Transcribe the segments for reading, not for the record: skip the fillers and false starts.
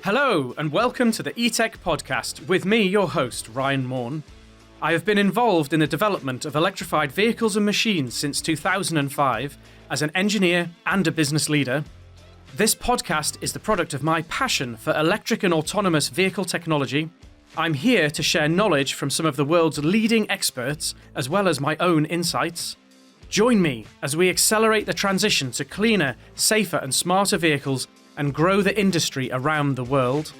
Hello, and welcome to the eTech podcast with me, your host, Ryan Maughan. I have been involved in the development of electrified vehicles and machines since 2005 as an engineer and a business leader. This podcast is the product of my passion for electric and autonomous vehicle technology. I'm here to share knowledge from some of the world's leading experts, as well as my own insights. Join me as we accelerate the transition to cleaner, safer and smarter vehicles and grow the industry around the world.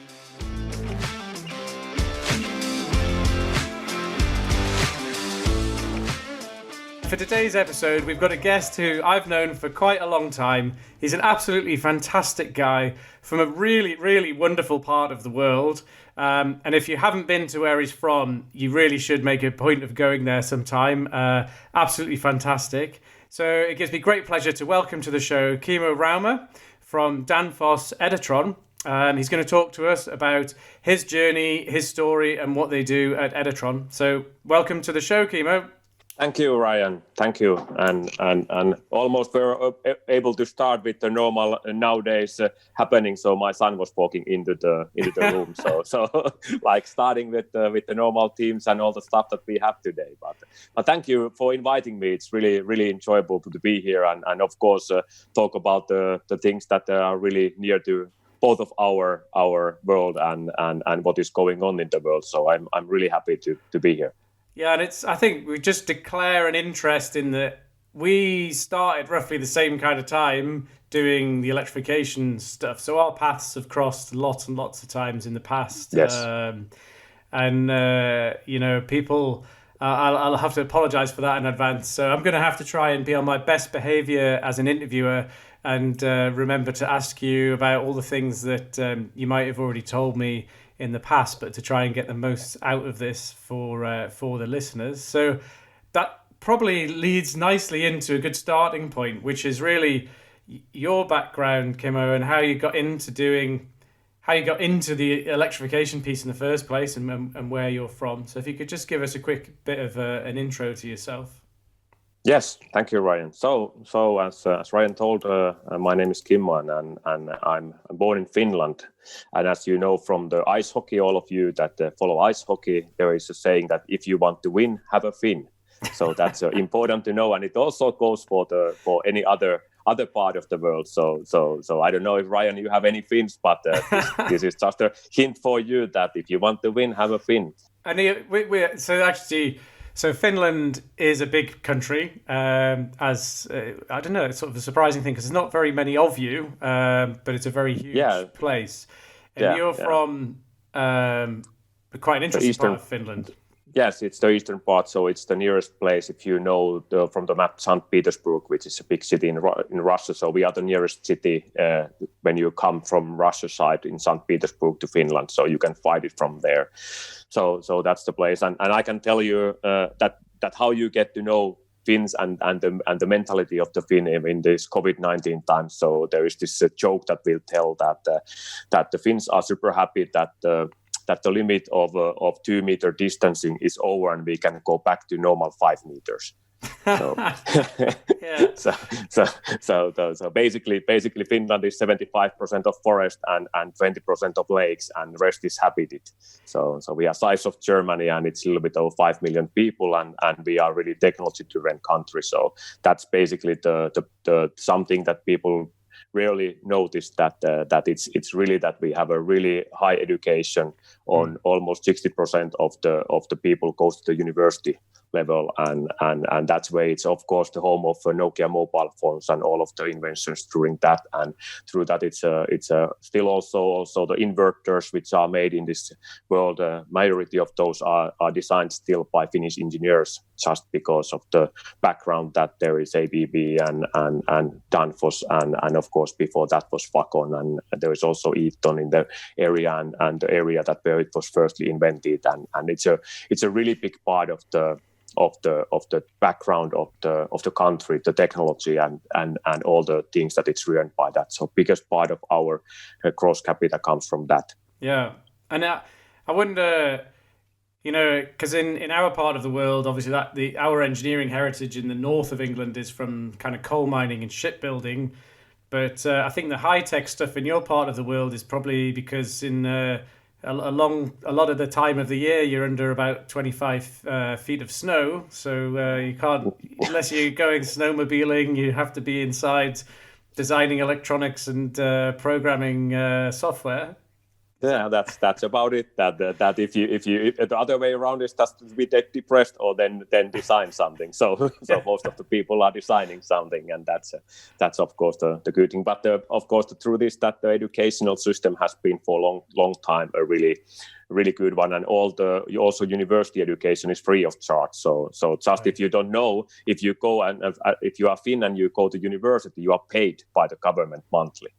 For today's episode, we've got a guest who I've known for quite a long time. He's an absolutely fantastic guy from a really, really wonderful part of the world. And if you haven't been to where he's from, you really should make a point of going there sometime. Absolutely fantastic. So it gives me great pleasure to welcome to the show Kimmo Rauma from Danfoss Editron. He's going to talk to us about his journey, his story, and what they do at Editron. So welcome to the show, Kimmo. Thank you, Ryan. Thank you. And almost we're able to start with the normal nowadays happening. So my son was walking into the room. So like starting with the normal teams and all the stuff that we have today. But thank you for inviting me. It's really, really enjoyable to be here and of course talk about the things that are really near to both of our world and what is going on in the world. So I'm really happy to be here. Yeah, and I think we just declare an interest in that we started roughly the same kind of time doing the electrification stuff. So our paths have crossed lots and lots of times in the past. Yes. People, I'll have to apologize for that in advance. So I'm going to have to try and be on my best behavior as an interviewer and remember to ask you about all the things that you might have already told me in the past, but to try and get the most out of this for the listeners. So that probably leads nicely into a good starting point, which is really your background, Kimmo, and how you got into the electrification piece in the first place and where you're from. So if you could just give us a quick bit of an intro to yourself. Yes, thank you, Ryan. So as Ryan told, my name is Kimmo, and I'm born in Finland. And as you know from the ice hockey, all of you that follow ice hockey, there is a saying that if you want to win, have a fin. So that's important to know, and it also goes for any other part of the world. So I don't know if Ryan, you have any fins, but this is just a hint for you that if you want to win, have a fin. And So Finland is a big country, I don't know, it's sort of a surprising thing because there's not very many of you, but it's a very huge place. And you're from quite an interesting part of Finland. Yes, it's the eastern part, so it's the nearest place. If you know from the map, St. Petersburg, which is a big city in Russia. So we are the nearest city when you come from Russia side in St. Petersburg to Finland. So you can find it from there. So that's the place, and I can tell you that how you get to know Finns and the mentality of the Finn in this COVID-19 time. So there is this joke that will tell that the Finns are super happy that the limit of 2 meter distancing is over and we can go back to normal 5 meters. So, so basically Finland is 75% of forest and 20% of lakes, and the rest is habited. So we are size of Germany, and it's a little bit over 5 million people, and we are really technology-driven country. So that's basically the something that people rarely notice that it's really that we have a really high education on almost 60% of the people goes to the university level, and that's where it's of course the home of Nokia mobile phones and all of the inventions during that, and through that it's still also the inverters which are made in this world. Majority of those are designed still by Finnish engineers, just because of the background that there is ABB and Danfoss and of course before that was Facon, and there is also Eton in the area and the area that where it was firstly invented, and it's a really big part of the background of the country, the technology and all the things that it's ruined by that. So biggest part of our gross capita comes from that. Yeah, and I wonder, because in our part of the world, obviously our engineering heritage in the north of England is from kind of coal mining and shipbuilding, But I think the high tech stuff in your part of the world is probably because in a lot of the time of the year you're under about 25 feet of snow, so you can't, unless you're going snowmobiling, you have to be inside designing electronics and programming software. Yeah, that's about it. That if you the other way around is just to be depressed or then design something. So most of the people are designing something, and that's of course the good thing. But of course the truth is that the educational system has been for a long time a really good one, and also university education is free of charge. So just Right. if you don't know, if you go and if you are Finn and you go to university, you are paid by the government monthly.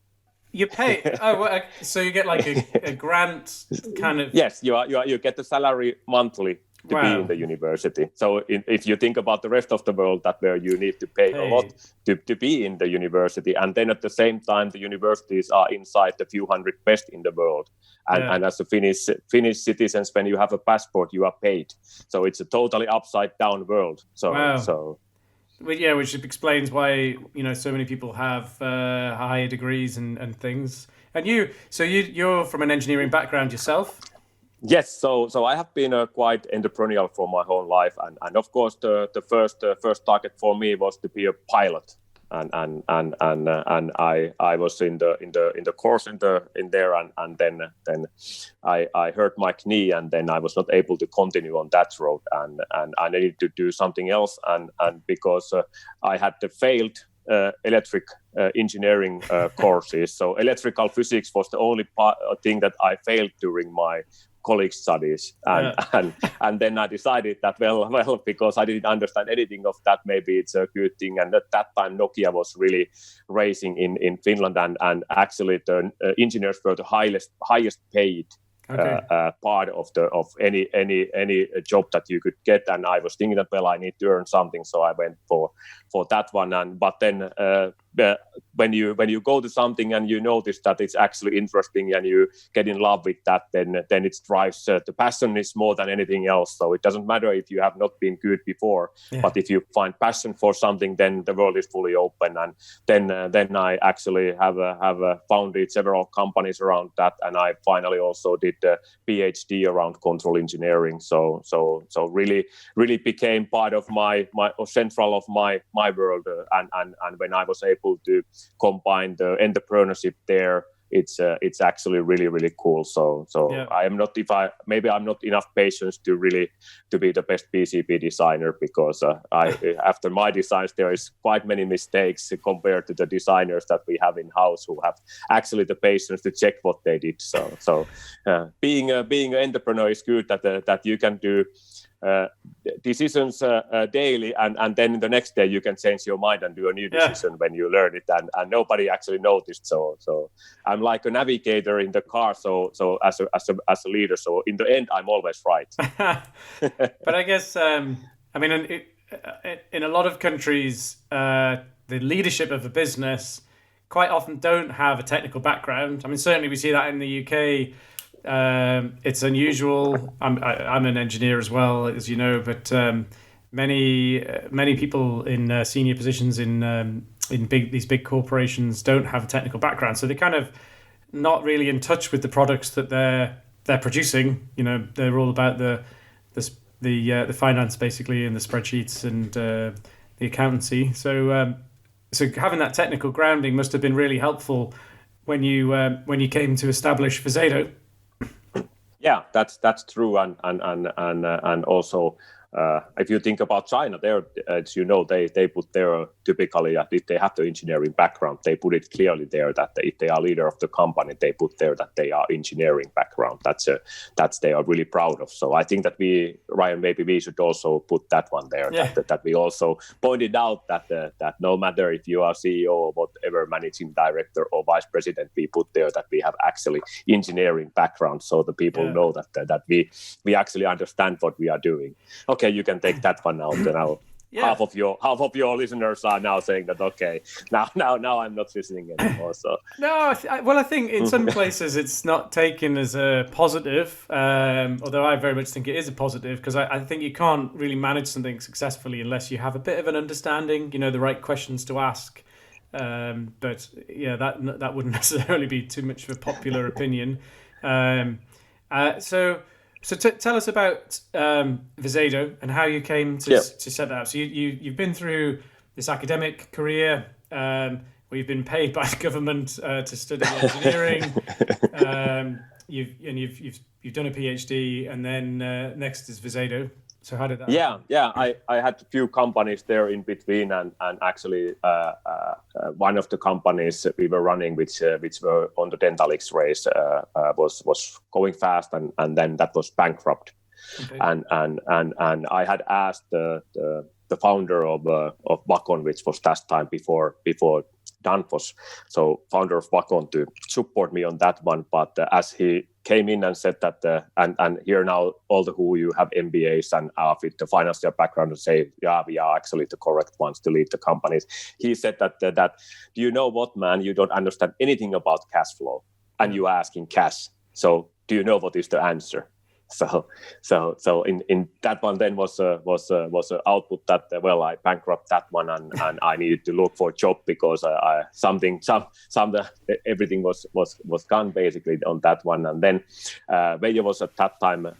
You pay. Oh, well, so you get like a grant kind of. Yes, you get the salary monthly to be in Wow. the university. So if you think about the rest of the world, that where you need to pay a lot to be in the university, and then at the same time the universities are inside the few hundred best in the world, and as a Finnish citizens, when you have a passport, you are paid. So it's a totally upside down world. So Wow. so. Well, yeah, which explains why so many people have higher degrees and things. And you're from an engineering background yourself. Yes, so I have been quite entrepreneurial for my whole life, and of course the first target for me was to be a pilot, and I was in the course in there, and then I hurt my knee, and then I was not able to continue on that road, and I needed to do something else, and because I had the failed electric engineering courses, so electrical physics was the only thing that I failed during my college studies, and then I decided that well because I didn't understand anything of that, maybe it's a good thing. And at that time Nokia was really rising in Finland, and actually the engineers were the highest paid part of any job that you could get. And I was thinking that I need to earn something, so I went for that one. But then when you go to something and you notice that it's actually interesting and you get in love with that, then it drives. The passion is more than anything else. So it doesn't matter if you have not been good before, but if you find passion for something, then the world is fully open. And then I actually have founded several companies around that, and I finally also did a PhD around control engineering. So really became part of my central of my world, and when I was able to combine the entrepreneurship there, it's actually really cool. So I am not, maybe I'm not enough patience to be the best PCB designer, because after my designs there is quite many mistakes compared to the designers that we have in house who have actually the patience to check what they did. So being an entrepreneur is good, that you can do decisions daily, and then the next day you can change your mind and do a new decision when you learn it, and nobody actually noticed. So I'm like a navigator in the car, so as a leader, so in the end I'm always right. But I guess I mean in a lot of countries the leadership of a business quite often don't have a technical background. I mean, certainly we see that in the UK. It's unusual. I'm an engineer as well, as you know, but many people in senior positions in these big corporations don't have a technical background, so they're kind of not really in touch with the products that they're producing. They're all about the finance basically, and the spreadsheets and the accountancy. So having that technical grounding must have been really helpful when you came to establish Visedo. Yeah, that's true, and also if you think about China, there, as you know, they put their typically, if they have the engineering background, they put it clearly there that if they are leader of the company, they put there that they are engineering background. That's they are really proud of. So I think that Ryan, maybe we should also put that one there. Yeah. That we also pointed out that no matter if you are CEO or whatever, managing director or vice president, we put there that we have actually engineering background, so the people know that we actually understand what we are doing. Okay, you can take that one out now. Yeah. Half of your listeners are now saying that, okay, now I'm not listening anymore. So no, I think in some places it's not taken as a positive, although I very much think it is a positive, because I think you can't really manage something successfully unless you have a bit of an understanding, the right questions to ask, But yeah, that wouldn't necessarily be too much of a popular opinion. So tell us about Visedo and how you came to set that up. So you've been through this academic career where you've been paid by the government to study engineering. You've done a PhD, and then next is Visedo. So how did that happen? I had a few companies there in between, and actually one of the companies we were running, which were on the dental X-rays, was going fast, and then that was bankrupt. Okay. And I had asked the founder of Vacuum, which was that time before Danfoss, so founder of Vacuum, to support me on that one. But as he came in and said that, and here now all the who you have MBAs and with the financial background and say, yeah, we are actually the correct ones to lead the companies. He said that do you know what, man? You don't understand anything about cash flow, and you are asking cash. So do you know what is the answer? So in that one then was a output that I bankrupt that one, and I needed to look for a job because everything was gone basically on that one. And then Veijo was at that time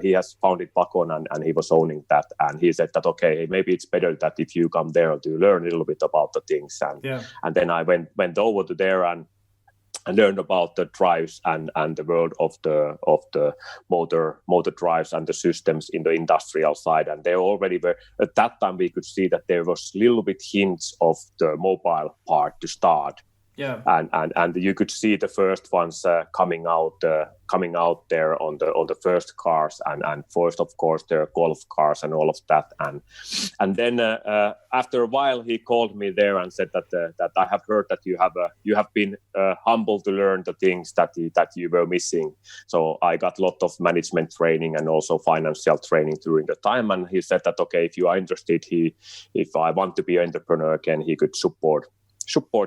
he has founded Vacuum, and he was owning that, and he said that okay, maybe it's better that if you come there to learn a little bit about the things, and then I went over to there and learned about the drives and the world of the motor drives and the systems in the industrial side. And they already were, at that time we could see that there was little bit hints of the mobile part to start. Yeah, and you could see the first ones coming out there on the first cars, and first of course their Golf cars and all of that, and then after a while he called me there and said that I have heard that you have been humble to learn the things that you were missing. So I got a lot of management training and also financial training during the time, and he said that okay, if you are interested, if I want to be an entrepreneur again, he could support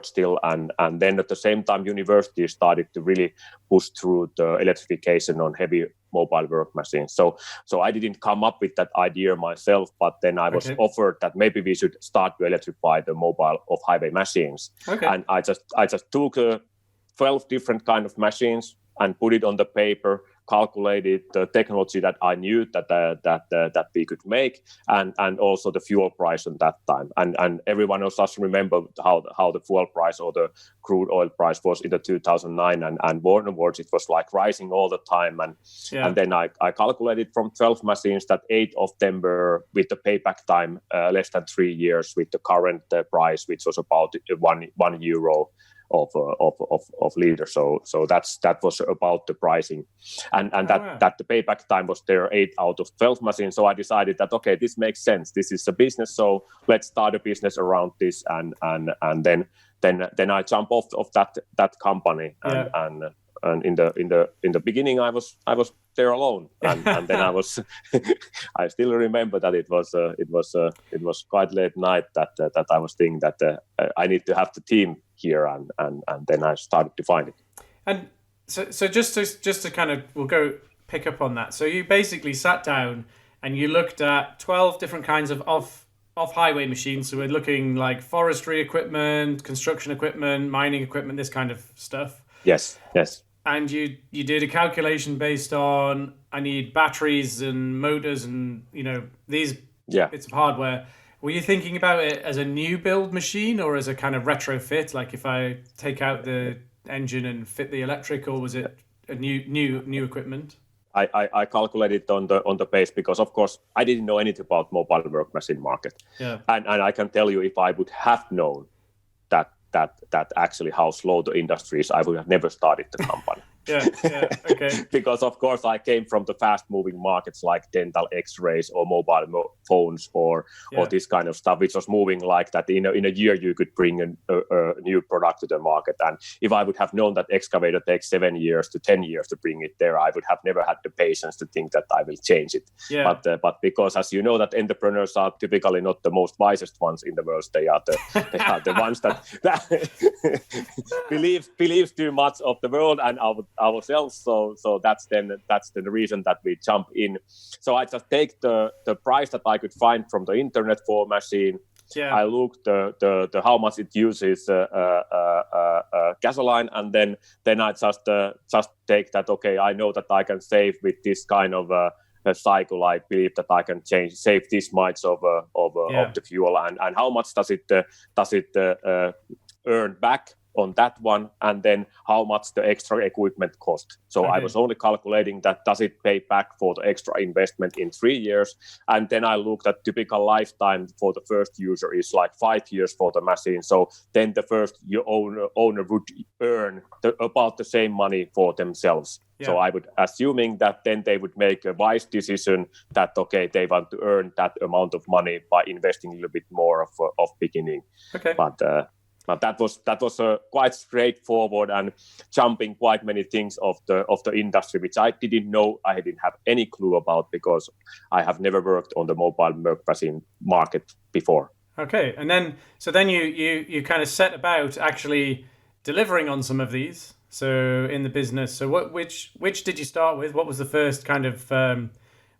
still, and then at the same time university started to really push through the electrification on heavy mobile work machines. So I didn't come up with that idea myself, but then I was offered that maybe we should start to electrify the mobile off-highway machines. Okay. And I just took 12 different kind of machines and put it on the paper, calculated the technology that I knew that we could make, and also the fuel price on that time. And everyone else does remember how the fuel price or the crude oil price was in the 2009, and onwards it was like rising all the time. And then I calculated from 12 machines that 8 of them were with the payback time less than 3 years with the current price, which was about €1 of liter. So that was about the pricing, and that the payback time was there 8 out of 12 machines. So I decided that okay, this makes sense. This is a business, so let's start a business around this, and then I jump off of that company, and in the beginning I was there alone, and then I was I still remember that it was quite late night that I was thinking that I need to have the team here, and then I started to find it. And so just to kind of, we'll go pick up on that. So you basically sat down and you looked at 12 different kinds of off-highway machines. So we're looking like forestry equipment, construction equipment, mining equipment, this kind of stuff. Yes. And you did a calculation based on, I need batteries and motors and these bits of hardware. Were you thinking about it as a new build machine or as a kind of retrofit? Like if I take out the engine and fit the electric, or was it a new equipment? I calculated on the base because of course I didn't know anything about mobile work machine market. Yeah. And I can tell you, if I would have known that actually how slow the industry is, I would have never started the company. Okay. Because of course I came from the fast-moving markets like dental X-rays or mobile phones or this kind of stuff, which was moving like that. In a year you could bring a new product to the market. And if I would have known that excavator takes 7 years to 10 years to bring it there, I would have never had the patience to think that I will change it. Yeah. But because, as you know, that entrepreneurs are typically not the most wisest ones in the world. They are the ones that believes too much of the world and ourselves. So that's the reason that we jump in. So I just take the price that I could find from the internet for a machine, Yeah. I looked the how much it uses gasoline, and then I just take that. Okay, I know that I can save with this kind of a cycle. I believe that I can save this much of the fuel, and how much does it earn back on that one, and then how much the extra equipment cost. So I was only calculating that does it pay back for the extra investment in 3 years, and then I looked at typical lifetime for the first user is like 5 years for the machine. So then the first owner would earn about the same money for themselves. Yeah. So I would assuming that then they would make a wise decision that okay, they want to earn that amount of money by investing a little bit more of beginning. Okay. But that was quite straightforward and jumping quite many things of the industry, which I didn't know. I didn't have any clue about because I have never worked on the mobile milk machine market before. Okay, and then you kind of set about actually delivering on some of these. So in the business, so which did you start with? What was the first kind of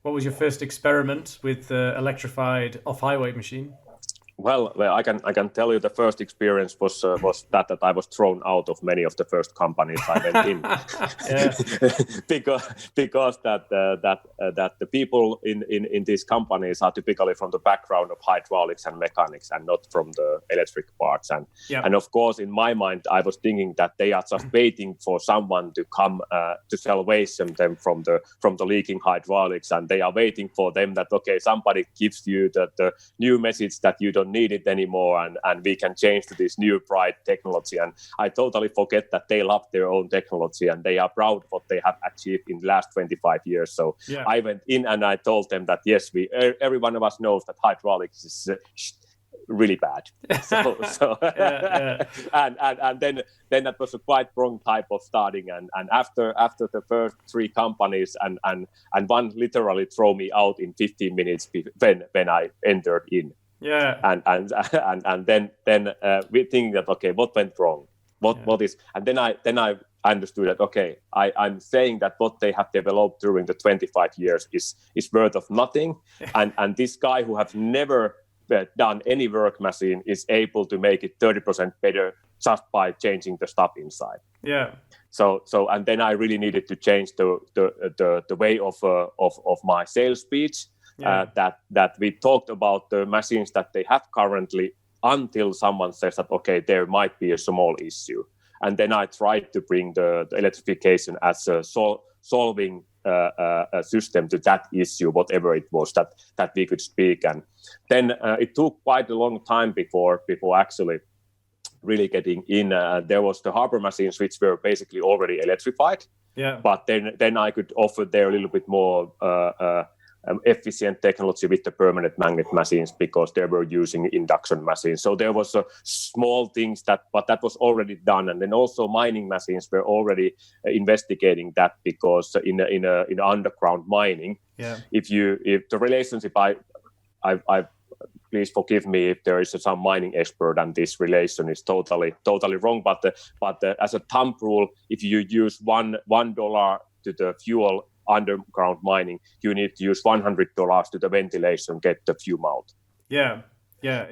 what was your first experiment with the electrified off-highway machine? Well, I can tell you the first experience was that I was thrown out of many of the first companies I went in, because that the people in these companies are typically from the background of hydraulics and mechanics and not from the electric parts, and of course in my mind I was thinking that they are just waiting for someone to come to salvation them from the leaking hydraulics, and they are waiting for them that okay, somebody gives you the new message that you don't need it anymore, and we can change to this new bright technology. And I totally forget that they love their own technology and they are proud of what they have achieved in the last 25 years. So I went in and I told them that yes, every one of us knows that hydraulics is really bad. And then that was a quite wrong type of starting. And after the first 3 companies and one literally threw me out in 15 minutes when I entered in. Yeah. And then we think that okay, what went wrong? What is? And then I understood that okay, I'm saying that what they have developed during the 25 years is worth of nothing, and this guy who have never done any work machine is able to make it 30% better just by changing the stuff inside. Yeah. So and then I really needed to change the way of my sales speech. That we talked about the machines that they have currently until someone says that okay, there might be a small issue, and then I tried to bring the electrification as a solving a system to that issue, whatever it was that we could speak. And then it took quite a long time before actually really getting in. There was the harbor machines which were basically already electrified, but then I could offer there a little bit more efficient technology with the permanent magnet machines because they were using induction machines. So there was small things but that was already done. And then also mining machines were already investigating that because in underground mining, if the relationship, I please forgive me if there is some mining expert and this relation is totally wrong. But as a thumb rule, if you use $1 to the fuel underground mining, you need to use $100 to the ventilation, get the fume out. Yeah.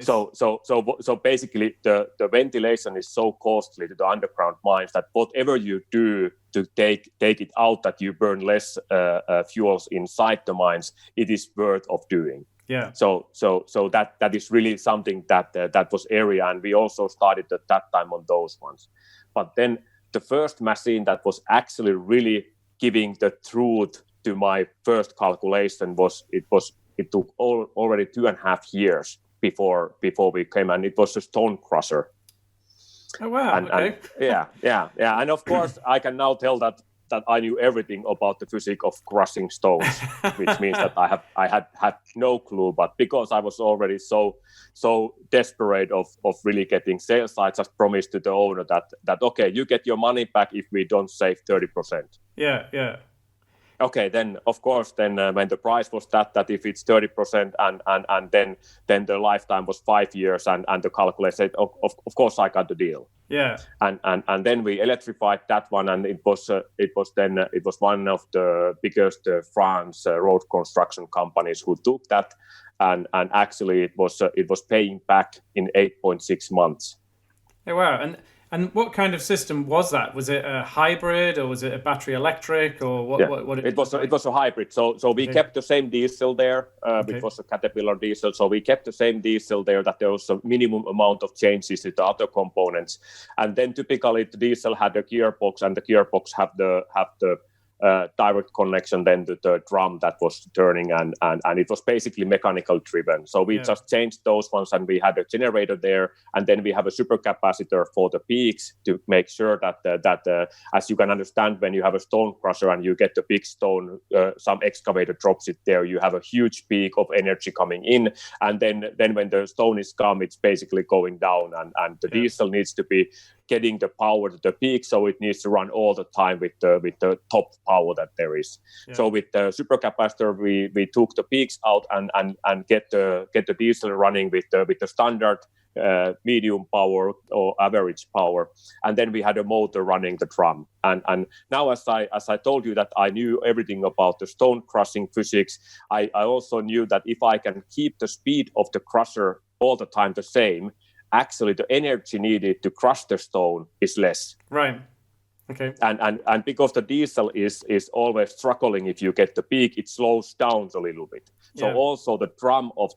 So basically, the ventilation is so costly to the underground mines that whatever you do to take it out, that you burn less fuels inside the mines, it is worth of doing. Yeah. So that is really something that was area, and we also started at that time on those ones. But then the first machine that was actually really giving the truth to my first calculation it took already 2.5 years before we came, and it was a stone crusher. Oh wow! And yeah. And of course, I can now tell that I knew everything about the physics of crushing stones, which means that I had no clue. But because I was already so desperate of really getting sales, I just promised to the owner that okay, you get your money back if we don't save 30%. Yeah. Okay, then of course, when the price was that if it's 30% and then the lifetime was 5 years and the calculator said, of course I got the deal. Yeah. And then we electrified that one, and it was one of the biggest France road construction companies who took that, and actually it was paying back in 8.6 months. Oh, wow. And what kind of system was that? Was it a hybrid, or was it a battery electric, or what? Yeah. What it was a hybrid. So we kept the same diesel there, which was a Caterpillar diesel. So we kept the same diesel there. That there was a minimum amount of changes to the other components, and then typically the diesel had a gearbox, and the gearbox have the direct connection then to the drum that was turning, and it was basically mechanical driven. So we just changed those ones, and we had a generator there, and then we have a supercapacitor for the peaks to make sure that as you can understand, when you have a stone crusher and you get the big stone, some excavator drops it there, you have a huge peak of energy coming in, and then when the stone is come, it's basically going down, and the diesel needs to be getting the power to the peak, so it needs to run all the time with the top power that there is. Yeah. So with the supercapacitor, we took the peaks out and get the diesel running with the standard medium power or average power, and then we had a motor running the drum. And now, as I told you that I knew everything about the stone crushing physics, I also knew that if I can keep the speed of the crusher all the time the same, actually the energy needed to crush the stone is less. Right. Okay. And because the diesel is always struggling, if you get the peak, it slows down a little bit. So also the drum of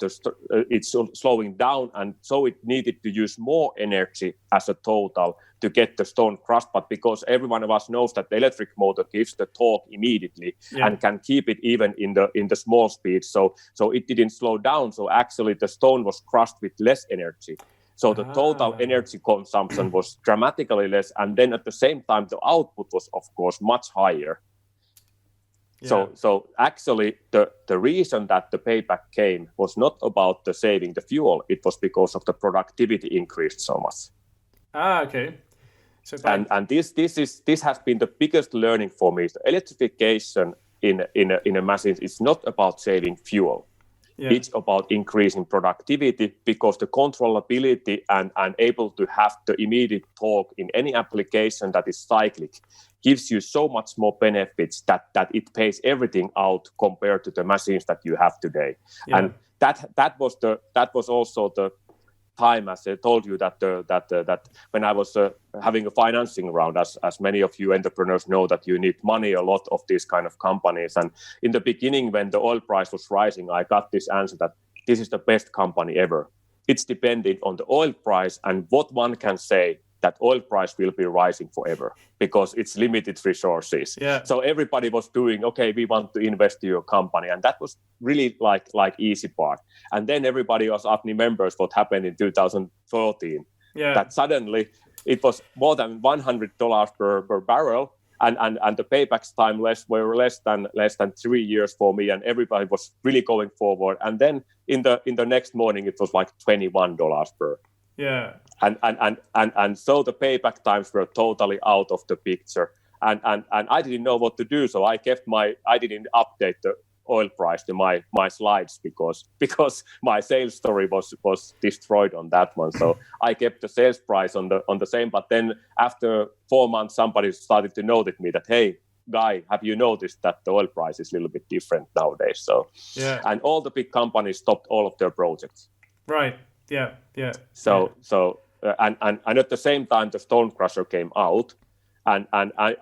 it's slowing down, and so it needed to use more energy as a total to get the stone crushed. But because every one of us knows that the electric motor gives the torque immediately and can keep it even in the small speed, so it didn't slow down. So actually the stone was crushed with less energy. So the total energy consumption was dramatically less, and then at the same time, the output was, of course, much higher. Yeah. So actually, the reason that the payback came was not about the saving the fuel; it was because of the productivity increased so much. Okay. So and this has been the biggest learning for me. The electrification in a machine is not about saving fuel. Yeah. It's about increasing productivity, because the controllability and able to have the immediate torque in any application that is cyclic gives you so much more benefits that it pays everything out compared to the machines that you have today. Yeah. And that was also the time, as I told you, that when I was having a financing round, as many of you entrepreneurs know, that you need money a lot of these kind of companies. And in the beginning, when the oil price was rising, I got this answer that this is the best company ever. It's dependent on the oil price, and what one can say that oil price will be rising forever because it's limited resources. Yeah. So everybody was doing, okay, we want to invest in your company. And that was really like easy part. And then everybody was remembers what happened in 2014. Yeah. That suddenly it was more than $100 per barrel. And the paybacks time were less than 3 years for me, and everybody was really going forward. And then in the next morning it was like $21 per. Yeah. And so the payback times were totally out of the picture, and I didn't know what to do, so I didn't update the oil price to my slides because my sales story was destroyed on that one. So I kept the sales price on the same, but then after 4 months somebody started to notice me that, hey guy, have you noticed that the oil price is a little bit different nowadays? So yeah. And all the big companies stopped all of their projects. Right. Yeah. So and at the same time, the stone crusher came out, and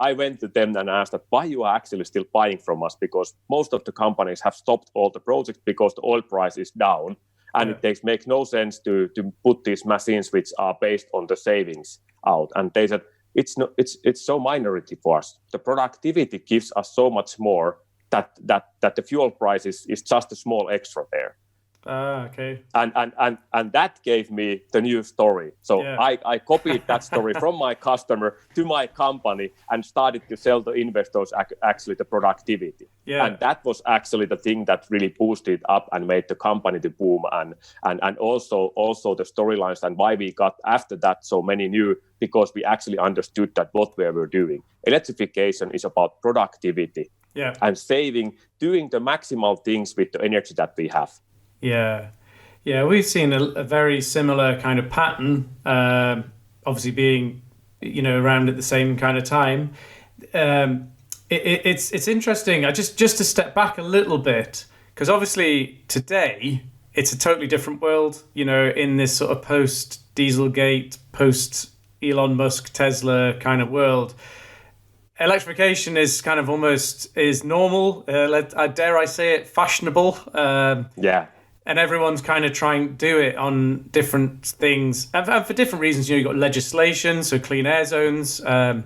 I went to them and asked that why you are actually still buying from us, because most of the companies have stopped all the projects because the oil price is down, and it makes no sense to put these machines which are based on the savings out. And they said it's so minority for us. The productivity gives us so much more that the fuel price is just a small extra there. Okay. And that gave me the new story. So I copied that story from my customer to my company and started to sell the investors actually the productivity. Yeah. And that was actually the thing that really boosted up and made the company to boom, and also the storylines and why we got after that so many new, because we actually understood that what we were doing. Electrification is about productivity and saving, doing the maximal things with the energy that we have. Yeah, we've seen a very similar kind of pattern obviously being, around at the same kind of time. It's interesting. I just to step back a little bit, because obviously today it's a totally different world. In this sort of post Dieselgate, post Elon Musk, Tesla kind of world, electrification is kind of almost is normal. Dare I say it, fashionable. And everyone's kind of trying to do it on different things, and for different reasons. You've got legislation, so clean air zones, and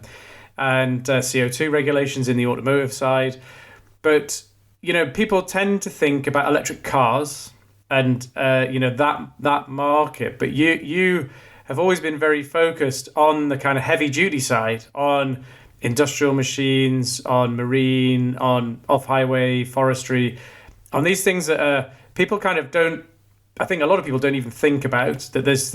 CO2 regulations in the automotive side. But people tend to think about electric cars and that market. But you have always been very focused on the kind of heavy duty side, on industrial machines, on marine, on off-highway forestry, on these things that are. People kind of don't. I think a lot of people don't even think about that. There's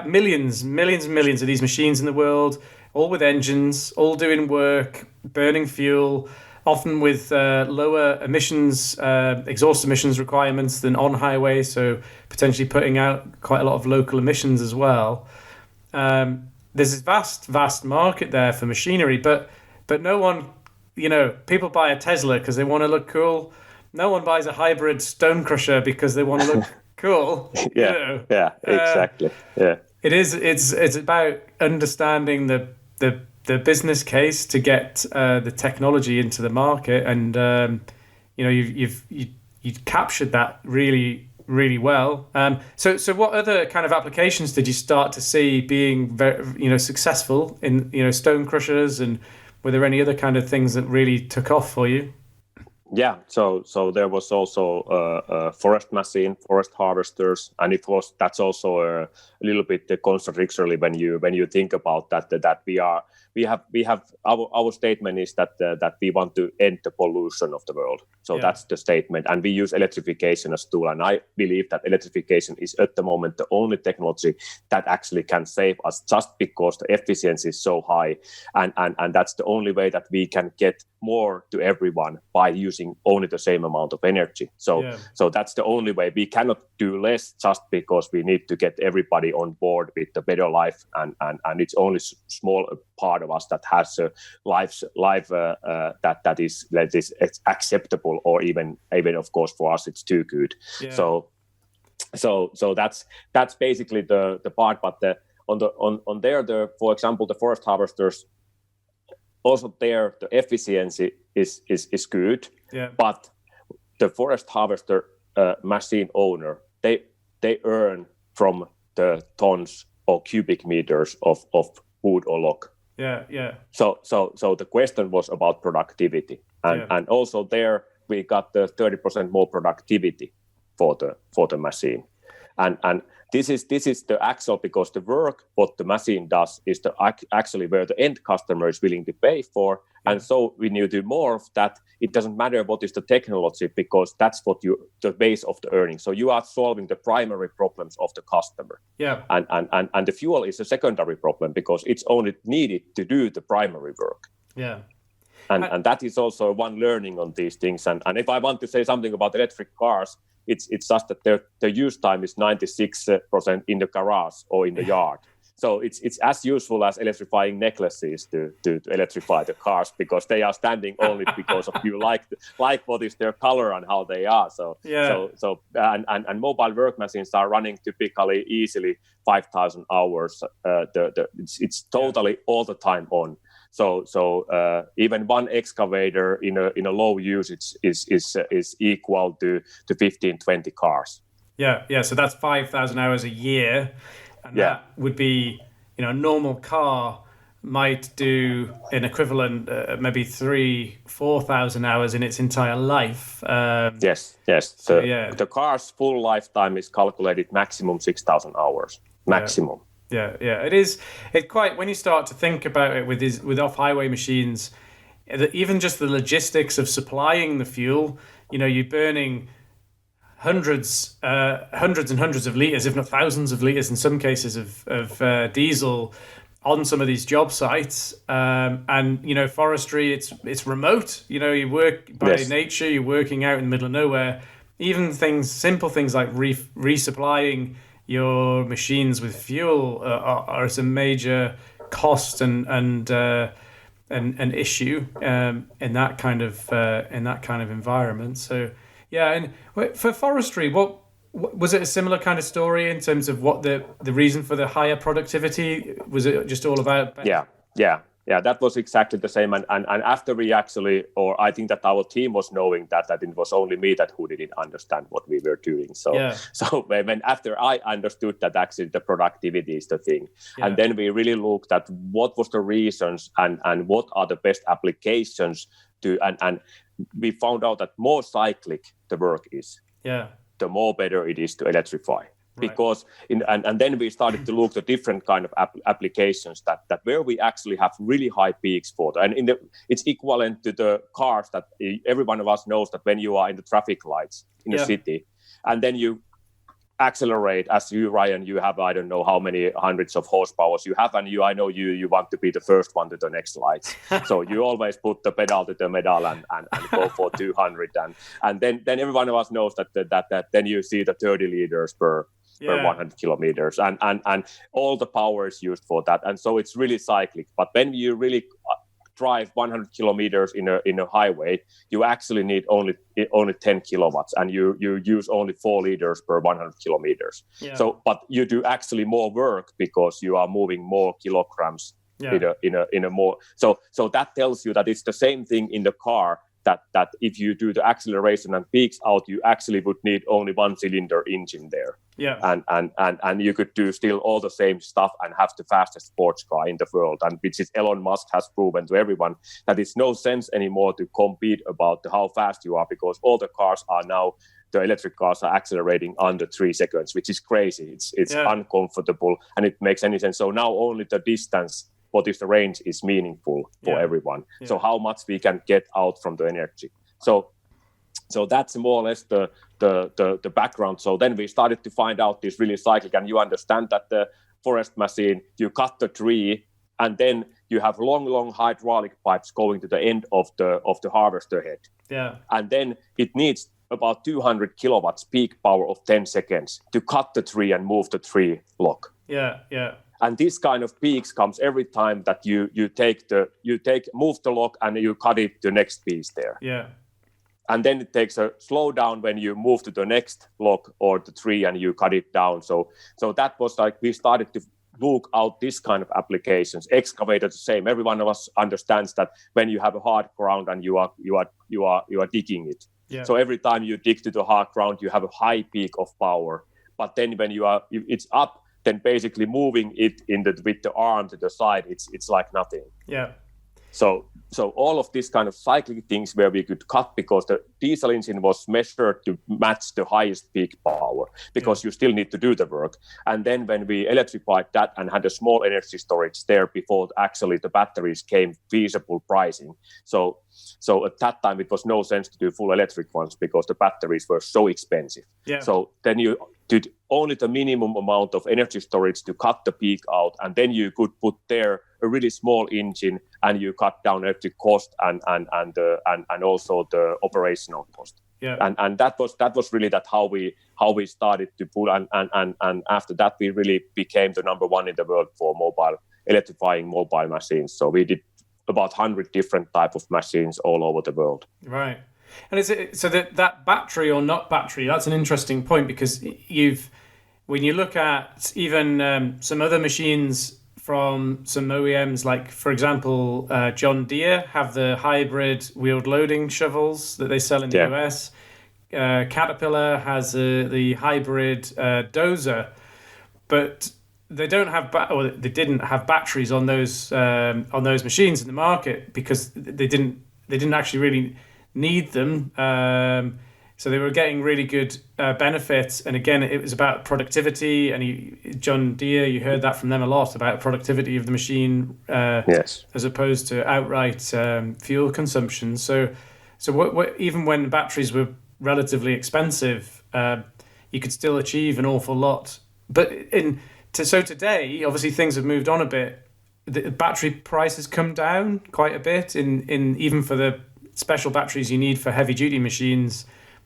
millions and millions of these machines in the world, all with engines, all doing work, burning fuel, often with lower emissions, exhaust emissions requirements than on highway. So potentially putting out quite a lot of local emissions as well. There's this vast market there for machinery, but no one, people buy a Tesla because they want to look cool. No one buys a hybrid stone crusher because they want to look cool. Exactly. It's about understanding the business case to get the technology into the market, and you've captured that really, really well. So what other kind of applications did you start to see being very, successful in stone crushers, and were there any other kind of things that really took off for you? Yeah, so there was also forest harvesters, and that's also a little bit contradictory when you think about that we have our statement is that we want to end the pollution of the world. So that's the statement, and we use electrification as tool. And I believe that electrification is at the moment the only technology that actually can save us, just because the efficiency is so high, and that's the only way that we can get more to everyone by using only the same amount of energy. So that's the only way. We cannot do less just because we need to get everybody on board with the better life, and it's only small part of us that has a life that is acceptable, or even of course for us it's too good. So that's basically the part. But for example, the forest harvesters, also there the efficiency is good, but the forest harvester machine owner, they earn from the tons or cubic meters of wood or log. So the question was about productivity, and also there we got the 30% more productivity for the machine, and this is the actual, because the work what the machine does is actually where the end customer is willing to pay for. And so when you do more of that, it doesn't matter what is the technology, because that's what the base of the earning. So you are solving the primary problems of the customer. And the fuel is a secondary problem, because it's only needed to do the primary work. And that is also one learning on these things. And if I want to say something about electric cars, it's just that their use time is 96% in the garage or in the yard. So it's as useful as electrifying necklaces to electrify the cars, because they are standing only because of you like what is their color and how they are. So and mobile work machines are running typically easily 5,000 hours. It's totally all the time on. So even one excavator in a low usage is equal to 15-20 cars. So that's 5,000 hours a year, and that would be, a normal car might do an equivalent maybe 3,000-4,000 hours in its entire life. Yes. The car's full lifetime is calculated maximum 6,000 hours maximum. It is. It quite, when you start to think about it with off-highway machines, even just the logistics of supplying the fuel, you're burning hundreds and hundreds of liters, if not thousands of liters in some cases of diesel on some of these job sites. And forestry, it's remote. You work by nature. You're working out in the middle of nowhere. Even simple things like resupplying your machines with fuel are at a major cost and an issue in that kind of environment. So yeah, and for forestry, what was it a similar kind of story in terms of what the reason for the higher productivity? Was it just all about? Yeah, that was exactly the same. And after we actually, or I think that our team was knowing that it was only me who didn't understand what we were doing. So when after I understood that actually the productivity is the thing, and then we really looked at what was the reasons and what are the best applications to, and we found out that more cyclic the work is, the more better it is to electrify. Right. Because and then we started to look at different kind of applications that where we actually have really high peaks for, and it's equivalent to the cars that every one of us knows that when you are in the traffic lights in a city, and then you accelerate, as you, Ryan, you have I don't know how many hundreds of horsepower you have, and I know you want to be the first one to the next lights, so you always put the pedal to the metal and go for 200, and then every one of us knows that then you see the 30 liters per 100 kilometers, and all the power is used for that, and so it's really cyclic. But when you really drive 100 kilometers in a highway, you actually need only 10 kilowatts, and you use only 4 liters per 100 kilometers. So, but you do actually more work because you are moving more kilograms in a more. So that tells you that it's the same thing in the car. That if you do the acceleration and peaks out, you actually would need only 1-cylinder engine there. And you could do still all the same stuff and have the fastest sports car in the world. And which is Elon Musk has proven to everyone that it's no sense anymore to compete about how fast you are, because all the cars are now, the electric cars are accelerating under 3 seconds, which is crazy. It's uncomfortable, and it makes any sense. So now only the distance, what is the range, is meaningful for everyone. So how much we can get out from the energy. So that's more or less the background. So then we started to find out this really cyclic, and you understand that the forest machine, you cut the tree, and then you have long hydraulic pipes going to the end of the harvester head. And then it needs about 200 kilowatts peak power of 10 seconds to cut the tree and move the tree log. And this kind of peaks comes every time that you move the log and you cut it to the next piece there. And then it takes a slowdown when you move to the next log or the tree and you cut it down. So that was like we started to look out this kind of applications. Excavator the same. Every one of us understands that when you have a hard ground and you are digging it. So every time you dig to the hard ground, you have a high peak of power. But then when it's up, then basically moving it with the arm to the side, it's like nothing. So all of these kind of cyclic things where we could cut, because the diesel engine was measured to match the highest peak power, because you still need to do the work. And then when we electrified that and had a small energy storage there before actually the batteries came feasible pricing. So at that time it was no sense to do full electric ones because the batteries were so expensive. So then you did only the minimum amount of energy storage to cut the peak out, and then you could put there a really small engine, and you cut down electric cost and also the operational cost. And that was really how we started to pull, and after that we really became the number one in the world for electrifying mobile machines. So we did about 100 different type of machines all over the world. Right. And is it so that battery or not battery? That's an interesting point, because when you look at even some other machines from some OEMs, like for example, John Deere have the hybrid wheeled loading shovels that they sell in the US. Caterpillar has the hybrid dozer, but they don't have they didn't have batteries on those machines in the market because they didn't actually really need them. So they were getting really good benefits. And again, it was about productivity. And John Deere, you heard that from them a lot about productivity of the machine, as opposed to outright fuel consumption. So what even when batteries were relatively expensive, you could still achieve an awful lot. But so today, obviously things have moved on a bit. The battery prices come down quite a bit in even for the special batteries you need for heavy duty machines.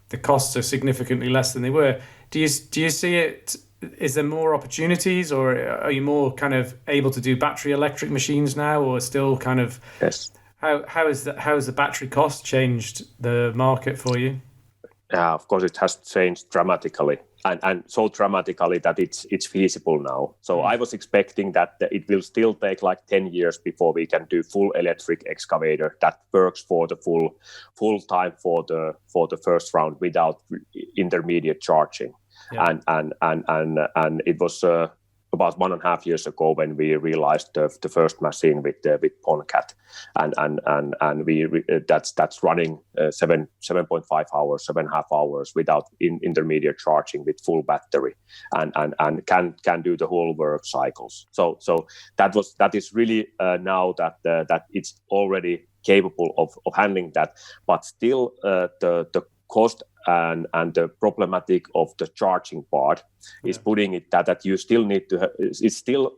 The costs are significantly less than they were. Do you see it is there more opportunities, or are you more kind of able to do battery electric machines now, or still kind of? Yes. How has the battery cost changed the market for you? Of course, it has changed dramatically, and so dramatically that it's feasible now. So I was expecting that it will still take like 10 years before we can do full electric excavator that works for the full time for the first round without intermediate charging. Yeah. And it was about 1.5 years ago when we realized the first machine with Poncat, and that's running 7.5 hours, 7.5 hours without intermediate charging with full battery, and can do the whole work cycles. So that is really now that it's already capable of handling that, but still the cost and the problematic of the charging part is putting it that you still need to it's still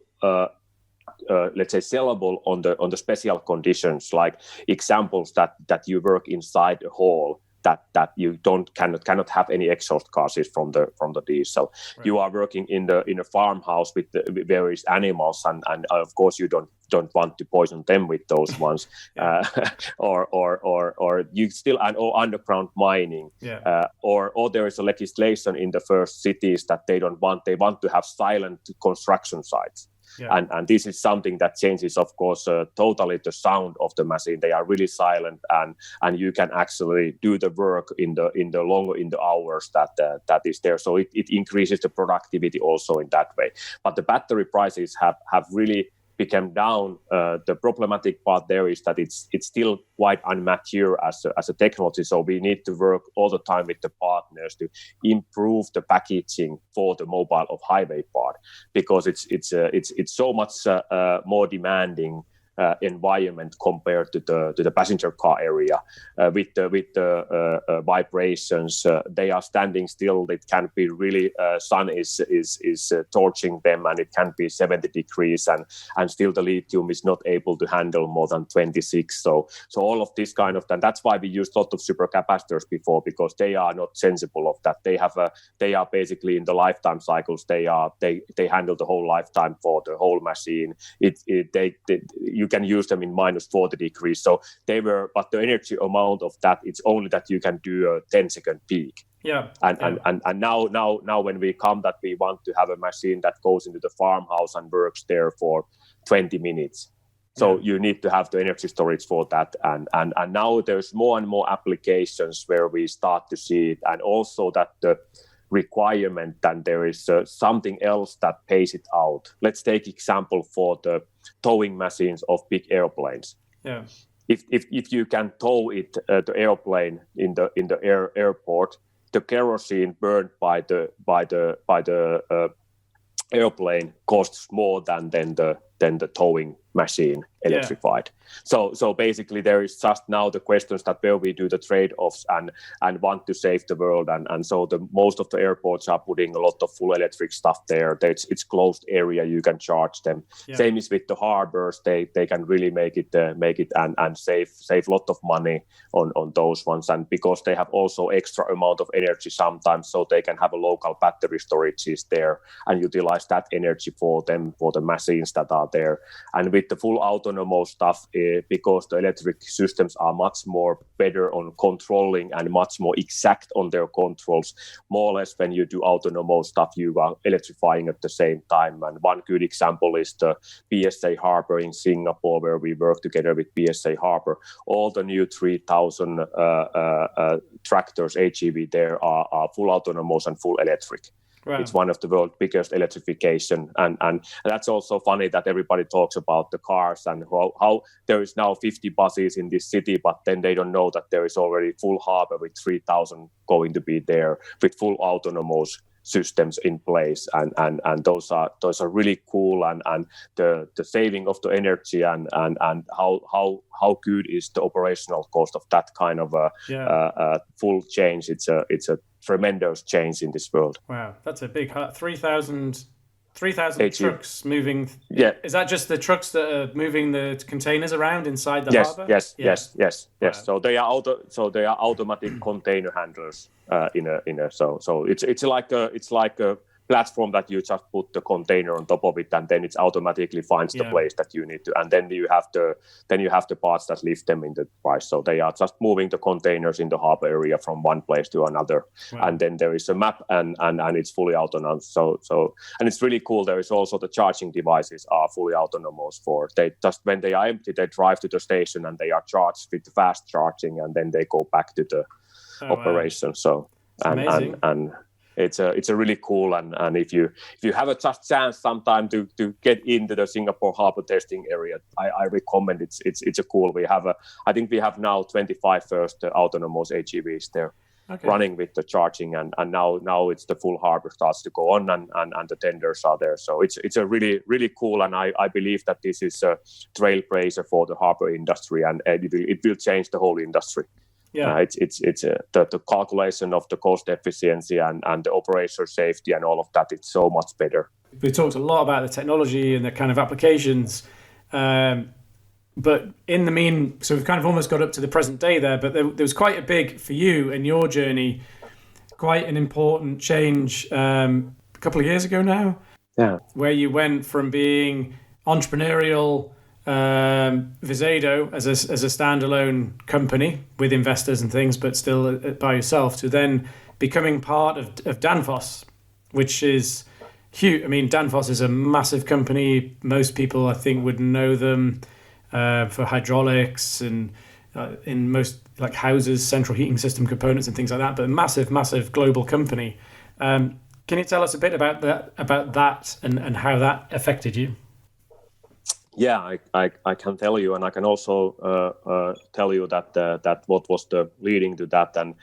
let's say sellable on the special conditions, like examples that you work inside a hall that you cannot have any exhaust gases from the diesel. Right. You are working in a farmhouse with various animals, and of course you don't want to poison them with those ones. Or you still or underground mining. Or there is a legislation in the first cities that they want to have silent construction sites. Yeah. And this is something that changes, of course, totally the sound of the machine. They are really silent, and you can actually do the work in the hours that is there. So it increases the productivity also in that way. But the battery prices have really become down. The problematic part there is that it's still quite immature as a technology. So we need to work all the time with the partners to improve the packaging for the mobile of highway part, because it's so much more demanding environment compared to the passenger car area, with the vibrations. They are standing still. It can be really sun is torching them, and it can be 70 degrees, and still the lithium is not able to handle more than 26. So all of this kind of, and that's why we used a lot of supercapacitors before, because they are not sensible of that. They are basically in the lifetime cycles. They handle the whole lifetime for the whole machine. You can use them in minus 40 degrees. So but the energy amount of that, it's only that you can do a 10-second peak. Yeah. And now when we come that we want to have a machine that goes into the farmhouse and works there for 20 minutes. So you need to have the energy storage for that. And now there's more and more applications where we start to see it, and also that the requirement, and there is something else that pays it out. Let's take example for the towing machines of big airplanes. Yeah. If you can tow it, the airplane in the airport, the kerosene burned by the airplane costs more than the towing machine electrified. So basically there is just now the questions that where we do the trade-offs and want to save the world, and so most of the airports are putting a lot of full electric stuff there. It's closed area, you can charge them. Same is with the harbors. They can really make it and save a lot of money on those ones, and because they have also extra amount of energy sometimes, so they can have a local battery storages there and utilize that energy for the machines that are there. And with the full autonomous stuff, because the electric systems are much more better on controlling and much more exact on their controls, more or less when you do autonomous stuff, you are electrifying at the same time. And one good example is the PSA Harbor in Singapore, where we work together with PSA Harbor. All the new 3,000 tractors, HEV there, are full autonomous and full electric. Right. It's one of the world's biggest electrification, and that's also funny that everybody talks about the cars and how there is now 50 buses in this city, but then they don't know that there is already full harbor with 3,000 going to be there with full autonomous systems in place, and those are really cool, and the saving of the energy and how good is the operational cost of that kind of full change. It's a tremendous change in this world. Wow, that's a big 3,000 trucks moving. Yeah, is that just the trucks that are moving the containers around inside the harbor? Yes. Wow. So they are automatic container handlers. So it's like a platform that you just put the container on top of it, and then it automatically finds the place that you need to, and then you have the parts that lift them in the price. So they are just moving the containers in the harbor area from one place to another, and then there is a map, and it's fully autonomous. So and it's really cool. There is also the charging devices are fully autonomous. They just, when they are empty, they drive to the station and they are charged with fast charging, and then they go back to the operation. Wow. So and it's a really cool, and if you have a just chance sometime to get into the Singapore harbor testing area, I recommend it's a cool. I think we have now 25 first autonomous AGVs there. Okay. Running with the charging, and now it's the full harbor starts to go on, and the tenders are there. So it's a really, really cool, and I believe that this is a trailblazer for the harbor industry, and it will change the whole industry. Yeah, it's the calculation of the cost efficiency and the operational safety and all of that. It's so much better. We talked a lot about the technology and the kind of applications. But in the so we've kind of almost got up to the present day there, but there was quite a big, for you and your journey, quite an important change a couple of years ago now. Yeah. Where you went from being entrepreneurial Visedo as a standalone company with investors and things, but still by yourself, to then becoming part of Danfoss, which is huge. I mean, Danfoss is a massive company. Most people, I think, would know them for hydraulics and in most like houses, central heating system components and things like that, but a massive global company. Can you tell us a bit about that and how that affected you? Yeah, I can tell you, and I can also tell you that what was the leading to that, and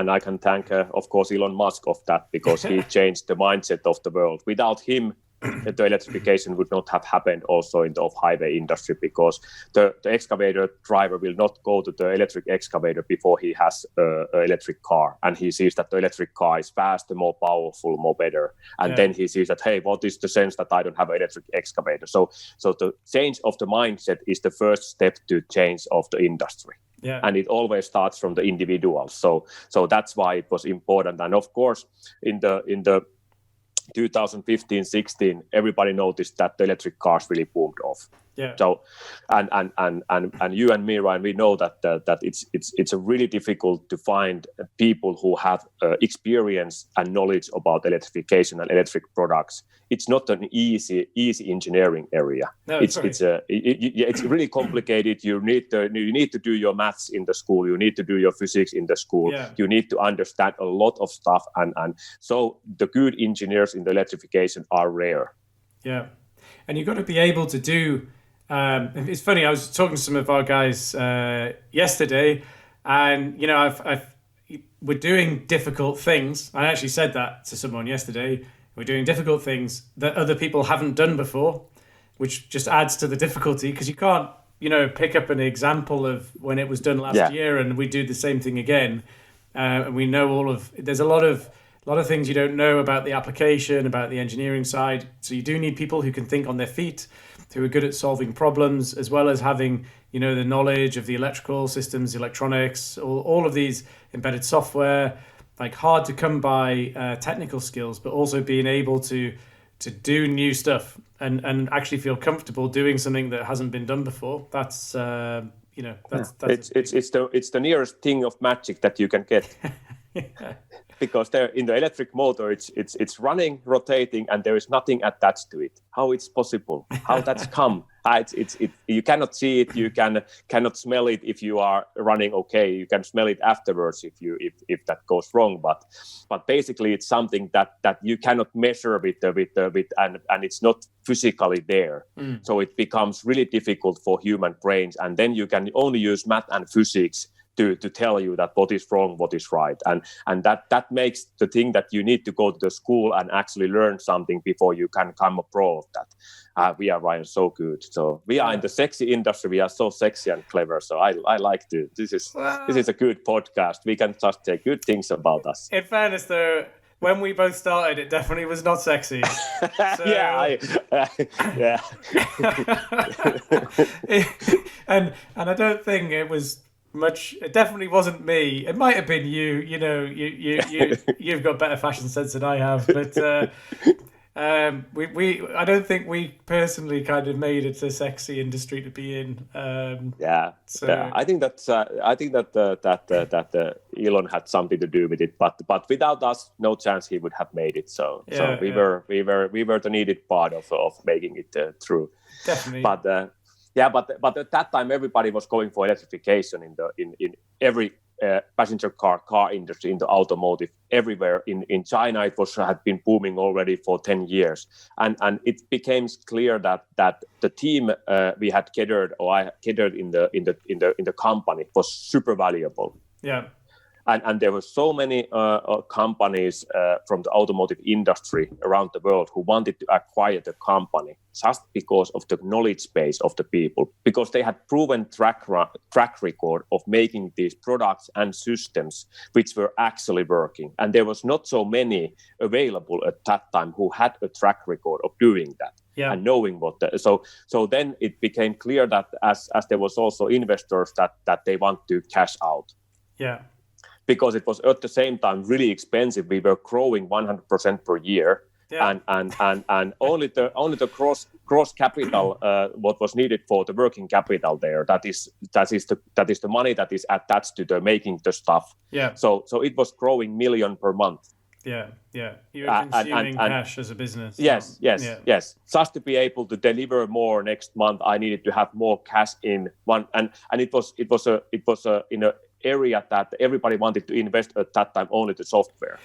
I can thank of course Elon Musk of that, because he changed the mindset of the world. Without him, the electrification would not have happened also in the off-highway industry, because the excavator driver will not go to the electric excavator before he has an electric car, and he sees that the electric car is faster, more powerful, more better, and then he sees that, hey, what is the sense that I don't have an electric excavator? So the change of the mindset is the first step to change of the industry. Yeah. And it always starts from the individual. So that's why it was important. And of course, in the 2015-16, everybody noticed that the electric cars really boomed off. Yeah. So, and you and me, Ryan, we know that it's a really difficult to find people who have experience and knowledge about electrification and electric products. It's not an easy engineering area. No, it's really complicated. You need to do your maths in the school. You need to do your physics in the school. Yeah. You need to understand a lot of stuff, and so the good engineers in the electrification are rare. Yeah, and you've got to be able to do. It's funny, I was talking to some of our guys yesterday, and we're doing difficult things. I actually said that to someone yesterday. We're doing difficult things that other people haven't done before, which just adds to the difficulty, because you can't pick up an example of when it was done last year and we do the same thing again, and we know there's a lot of things you don't know about the application, about the engineering side. So you do need people who can think on their feet, who are good at solving problems, as well as having, the knowledge of the electrical systems, electronics, all of these embedded software, like hard to come by technical skills, but also being able to do new stuff and actually feel comfortable doing something that hasn't been done before. That's it's the nearest thing of magic that you can get. Yeah. Because there in the electric motor, it's running, rotating, and there is nothing attached to it. How it's possible? How that's come? You cannot see it. You cannot smell it if you are running okay. You can smell it afterwards if that goes wrong. But basically, it's something that you cannot measure with and it's not physically there. So it becomes really difficult for human brains, and then you can only use math and physics to tell you that what is wrong, what is right. And that makes the thing that you need to go to the school and actually learn something before you can become a pro of that. We are, Ryan, so good. So we are in the sexy industry. We are so sexy and clever. So I like to. This is a good podcast. We can just say good things about us. In fairness, though, when we both started, it definitely was not sexy. So... yeah. And I don't think it was much. It definitely wasn't me. It might have been you. You know, you've got better fashion sense than I have. But I don't think we personally kind of made it a sexy industry to be in. Yeah. I think that Elon had something to do with it, but without us, no chance he would have made it. So we were the needed part of making it through. Definitely. But but at that time everybody was going for electrification in every passenger car industry, in the automotive, everywhere. In China, it had been booming already for 10 years, and it became clear that the team we had gathered, or I gathered in the company, was super valuable. Yeah. And there were so many companies from the automotive industry around the world who wanted to acquire the company just because of the knowledge base of the people, because they had proven track record of making these products and systems which were actually working. And there was not so many available at that time who had a track record of doing that. Yeah. And knowing what so then it became clear that as there was also investors that they want to cash out. Yeah. Because it was at the same time really expensive. We were growing 100% per year, and only the cross capital what was needed for the working capital there. That is the money that is attached to the making the stuff. Yeah. So it was growing million per month. Yeah. You were consuming cash as a business. Yes. Just to be able to deliver more next month, I needed to have more cash in one, and it was in a area that everybody wanted to invest at that time only the software.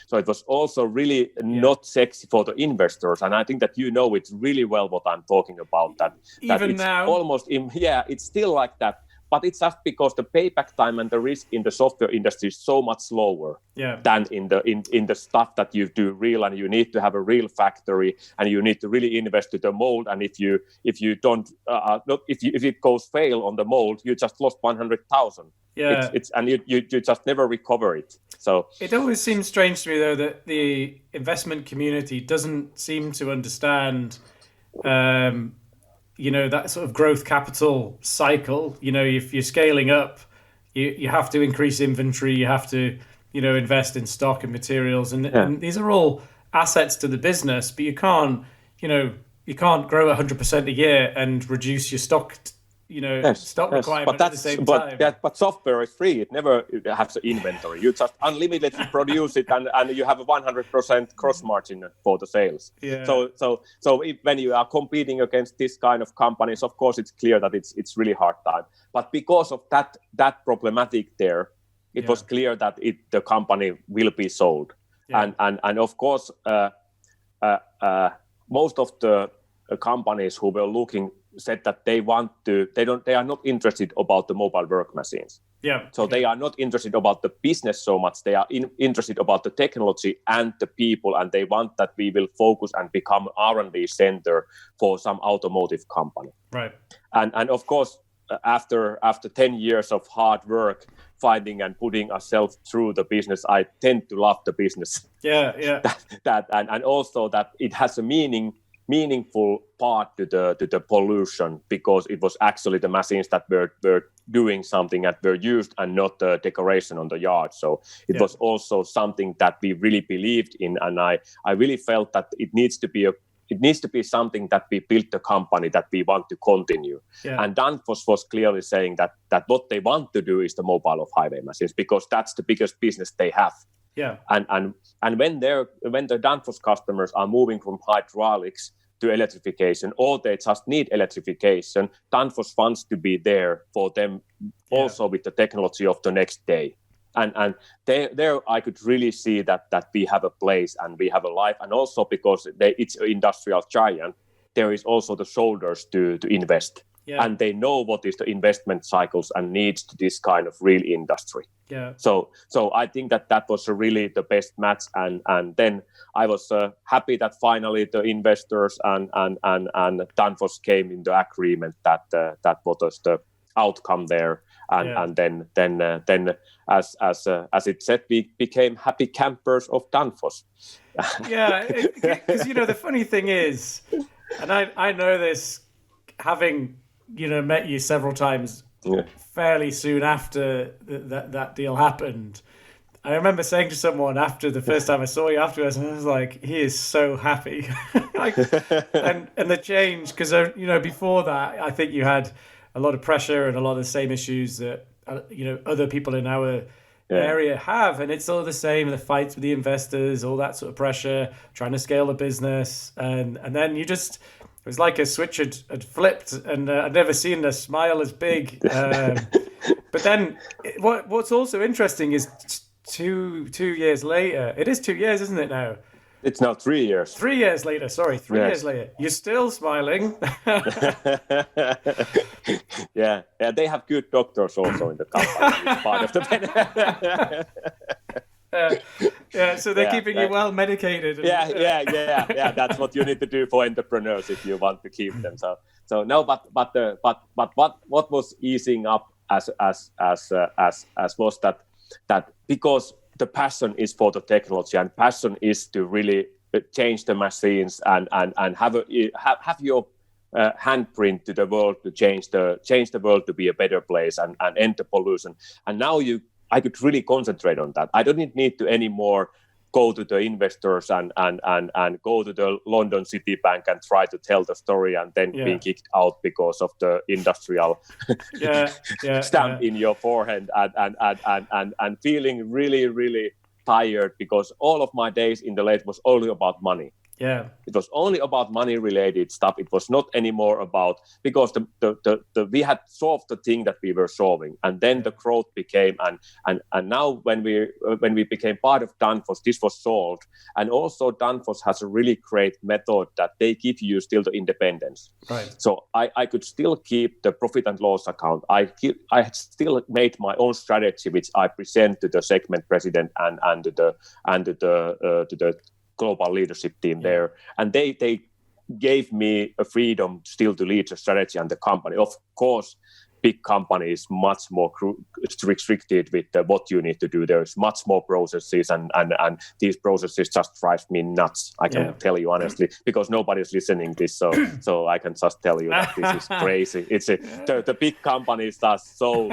So it was also really not sexy for the investors. And I think that you know it really well what I'm talking about. That even it's now, almost it's still like that. But it's just because the payback time and the risk in the software industry is so much lower than in the stuff that you do real, and you need to have a real factory, and you need to really invest to the mold. And if you don't if it goes fail on the mold, you just lost 100,000. Yeah, and you just never recover it. So it always seems strange to me though that the investment community doesn't seem to understand. That sort of growth capital cycle. If you're scaling up, you have to increase inventory, you have to, invest in stock and materials, and these are all assets to the business. But you can't grow 100% a year and reduce your stock. Stock requirement at the same time. But software is free. It never has an inventory. You just unlimitedly produce it, and you have a 100% cross margin for the sales. Yeah. So when you are competing against this kind of companies, of course, it's clear that it's really hard time. But because of that problematic there, it was clear that the company will be sold. Yeah. And of course, most of the companies who were looking said that they are not interested about the mobile work machines. Yeah. So they are not interested about the business so much. They are interested about the technology and the people, and they want that we will focus and become R&D center for some automotive company. Right. And of course, after 10 years of hard work, finding and putting ourselves through the business, I tend to love the business. Yeah. and also that it has a meaningful part to the pollution, because it was actually the machines that were doing something that were used and not the decoration on the yard. So it was also something that we really believed in, and I really felt that it needs to be something that we built the company that we want to continue. Yeah. And Danfoss was clearly saying that what they want to do is the mobile off-highway machines, because that's the biggest business they have. Yeah. And when the Danfoss customers are moving from hydraulics to electrification, or they just need electrification, Danfoss wants to be there for them also with the technology of the next day. And there I could really see that we have a place and we have a life, and also because it's an industrial giant, there is also the shoulders to invest. Yeah. And they know what is the investment cycles and needs to this kind of real industry. Yeah. So I think that was really the best match, and then I was happy that finally the investors and Danfoss came into agreement that what was the outcome there, and then as it said, we became happy campers of Danfoss. Yeah, because the funny thing is, and I know this, having met you several times fairly soon after that deal happened. I remember saying to someone after the first time I saw you afterwards, and I was like, he is so happy. and the change, because, before that, I think you had a lot of pressure and a lot of the same issues that, other people in our area have. And it's all the same, the fights with the investors, all that sort of pressure, trying to scale the business. And then it was like a switch had flipped, and I'd never seen a smile as big. But then what's also interesting is 2 years later, it is 2 years, isn't it now? It's now 3 years. 3 years later, sorry, 3 years later. You're still smiling. Yeah, they have good doctors also in the company. It's part of the so they're keeping you well medicated. Yeah. That's what you need to do for entrepreneurs if you want to keep them. So no, but what was easing up as was that because the passion is for the technology and passion is to really change the machines and have your handprint to the world to change the world to be a better place and end the pollution. And now I could really concentrate on that. I don't need to anymore go to the investors and go to the London City Bank and try to tell the story and then being kicked out because of the industrial stamp in your forehead and feeling really, really tired because all of my days in the late was only about money. Yeah, it was only about money-related stuff. It was not anymore about because we had solved the thing that we were solving, and then the growth became and now when we became part of Danfoss, this was solved. And also Danfoss has a really great method that they give you still the independence. Right. So I could still keep the profit and loss account. I still made my own strategy, which I present to the segment president and to the global leadership team there, and they gave me a freedom still to lead the strategy and the company. Of course, big company is much more restricted with what you need to do. There's much more processes, and these processes just drive me nuts. I can tell you honestly, because nobody's listening this, so I can just tell you that this is crazy. It's the big companies are so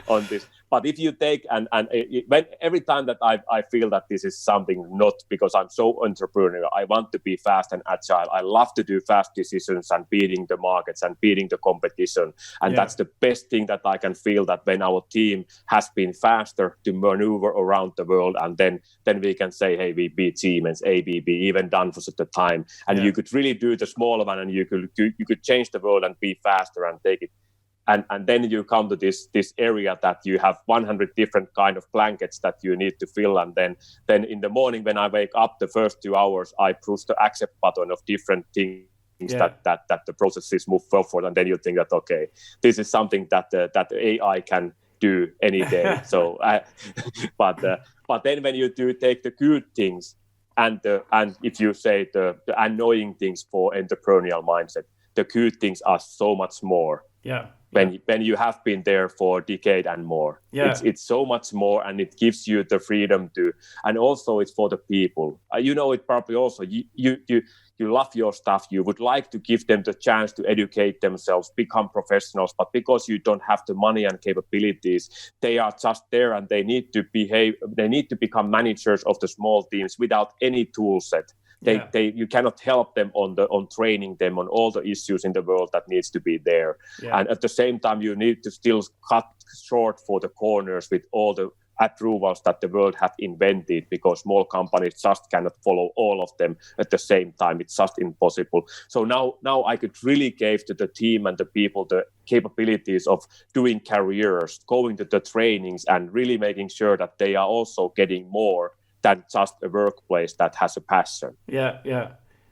on this. But if you take when every time that I feel that this is something not because I'm so entrepreneurial, I want to be fast and agile. I love to do fast decisions and beating the markets and beating the competition. And that's the best thing that I can feel, that when our team has been faster to maneuver around the world, and then we can say, hey, we beat Siemens, ABB, even Danfoss at the time. And you could really do the smaller one, and you could change the world and be faster and take it. And then you come to this area that you have 100 different kind of blankets that you need to fill. And then in the morning when I wake up, the first 2 hours, I push the accept button of different things that the processes move forward. And then you think that, okay, this is something that the AI can do any day. So, but then when you do take the good things and if you say the annoying things for entrepreneurial mindset, the good things are so much more. Yeah. When you have been there for a decade and more, it's so much more, and it gives you the freedom to, and also it's for the people. It probably also you love your staff. You would like to give them the chance to educate themselves, become professionals, but because you don't have the money and capabilities, they are just there and they need to behave. They need to become managers of the small teams without any tool set. You cannot help them on training them on all the issues in the world that needs to be there. Yeah. And at the same time, you need to still cut short for the corners with all the approvals that the world have invented, because small companies just cannot follow all of them at the same time. It's just impossible. So now I could really give to the team and the people the capabilities of doing careers, going to the trainings, and really making sure that they are also getting more than just a workplace that has a passion. Yeah.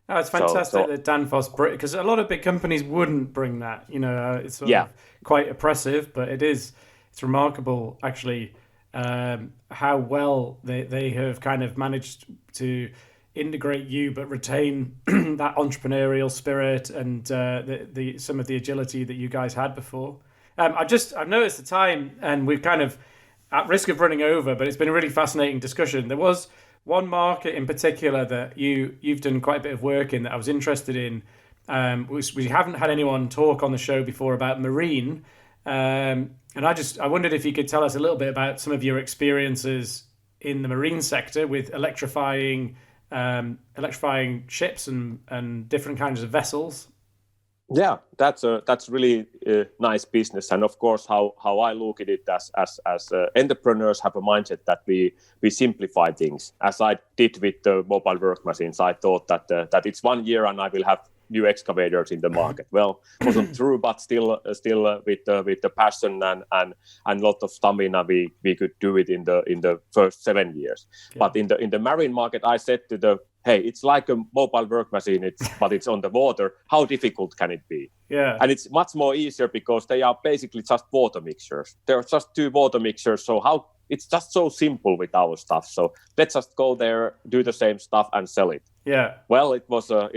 No, it's fantastic that Danfoss, because a lot of big companies wouldn't bring that. It's sort of quite oppressive, but it's remarkable actually how well they have kind of managed to integrate you, but retain that entrepreneurial spirit and the some of the agility that you guys had before. I've noticed the time, and we've kind of at risk of running over, but it's been a really fascinating discussion. There was one market in particular that you've done quite a bit of work in that I was interested in. We haven't had anyone talk on the show before about marine, And I wondered if you could tell us a little bit about some of your experiences in the marine sector with electrifying ships and different kinds of vessels. Yeah, that's really nice business, and of course, how I look at it as entrepreneurs have a mindset that we simplify things. As I did with the mobile work machines, I thought that it's 1 year and I will have new excavators in the market. Well, wasn't true, but still with the passion and lot of stamina, we could do it in the first 7 years. Yeah. But in the marine market, I said to hey, it's like a mobile work machine, but it's on the water. How difficult can it be? Yeah. And it's much more easier because they are basically just water mixtures. They're just 2 water mixtures. So it's just so simple with our stuff. So let's just go there, do the same stuff, and sell it. Yeah. Well, it was a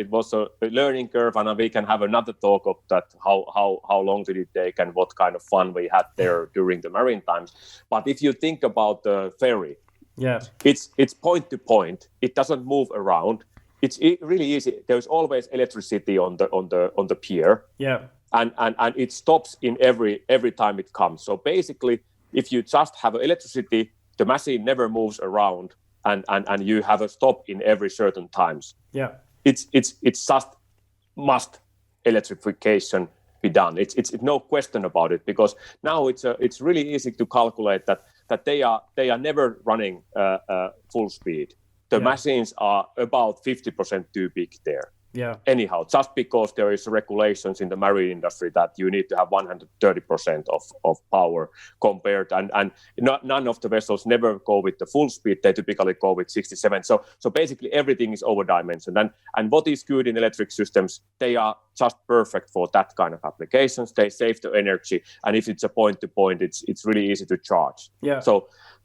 learning curve, and we can have another talk of that. How long did it take, and what kind of fun we had there during the marine times. But if you think about the ferry, yeah, it's point to point. It doesn't move around. It's really easy. There's always electricity on the pier. Yeah, and it stops in every time it comes. So basically, if you just have electricity, the machine never moves around, and you have a stop in every certain times. Yeah, it's just must electrification be done. It's no question about it, because now it's really easy to calculate that they are never running full speed. The machines are about 50% too big there. Yeah. Anyhow, just because there is regulations in the marine industry that you need to have 130% of power compared, and none of the vessels never go with the full speed. They typically go with 67. So basically everything is overdimensioned. And what is good in electric systems, they are just perfect for that kind of applications. They save the energy, and if it's a point to point, it's really easy to charge. Yeah.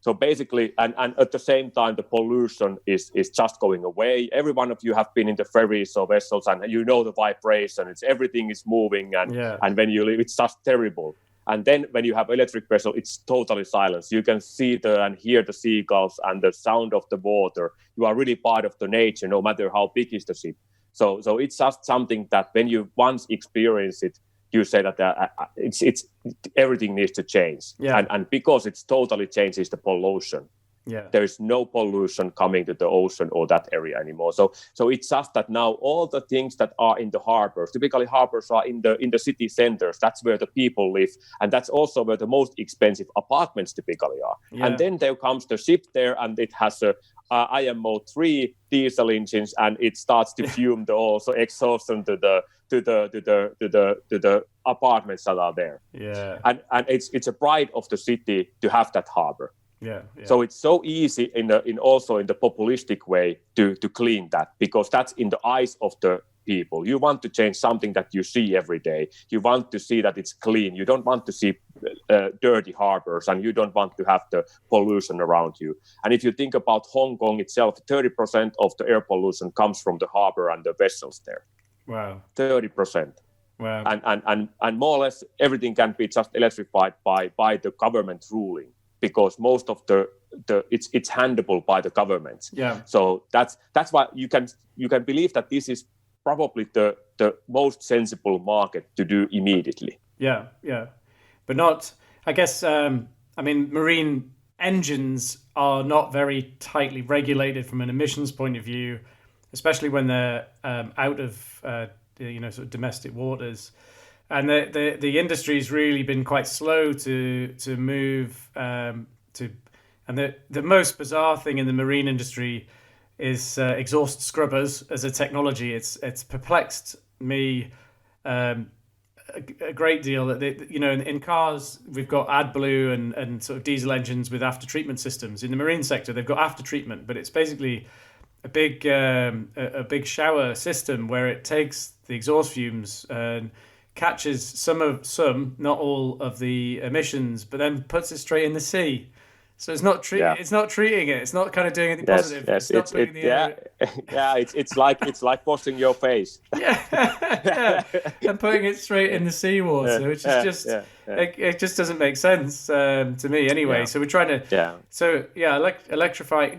So basically, and at the same time, the pollution is just going away. Every one of you have been in the ferries or vessels, and you know the vibration. Everything is moving, and when you leave, it's just terrible. And then when you have electric vessel, it's totally silent. You can see and hear the seagulls and the sound of the water. You are really part of the nature, no matter how big is the ship. So it's just something that when you once experience it, you say that it's everything needs to change. Yeah. And because it totally changes the pollution. Yeah. There is no pollution coming to the ocean or that area anymore. So it's just that now all the things that are in the harbors, typically harbors are in the city centers. That's where the people live, and that's also where the most expensive apartments typically are. Yeah. And then there comes the ship there, and it has a IMO 3 diesel engines, and it starts to fume the also exhaustion to the apartments that are there. Yeah. And it's a pride of the city to have that harbor. Yeah. So it's so easy in the populistic way to clean that, because that's in the eyes of the people. You want to change something that you see every day. You want to see that it's clean. You don't want to see dirty harbors, and you don't want to have the pollution around you. And if you think about Hong Kong itself, 30% of the air pollution comes from the harbor and the vessels there. Wow. 30%. Wow. And more or less everything can be just electrified by the government ruling, because most of it's handleable by the government. Yeah. So that's why you can believe that this is probably the most sensible market to do immediately. Yeah, yeah, but not. I guess. Marine engines are not very tightly regulated from an emissions point of view, especially when they're out of sort of domestic waters. And the industry's really been quite slow to move to, and the most bizarre thing in the marine industry is exhaust scrubbers as a technology. It's perplexed me a great deal that in cars we've got AdBlue and sort of diesel engines with after treatment systems. In the marine sector they've got after treatment, but it's basically a big shower system where it takes the exhaust fumes and catches some, not all of the emissions, but then puts it straight in the sea. So it's not It's not treating it. It's not kind of doing anything positive. Yes, it's like washing your face. Yeah, and putting it straight in the seawater, which is just it just doesn't make sense to me anyway. Yeah. So we're trying to electrify.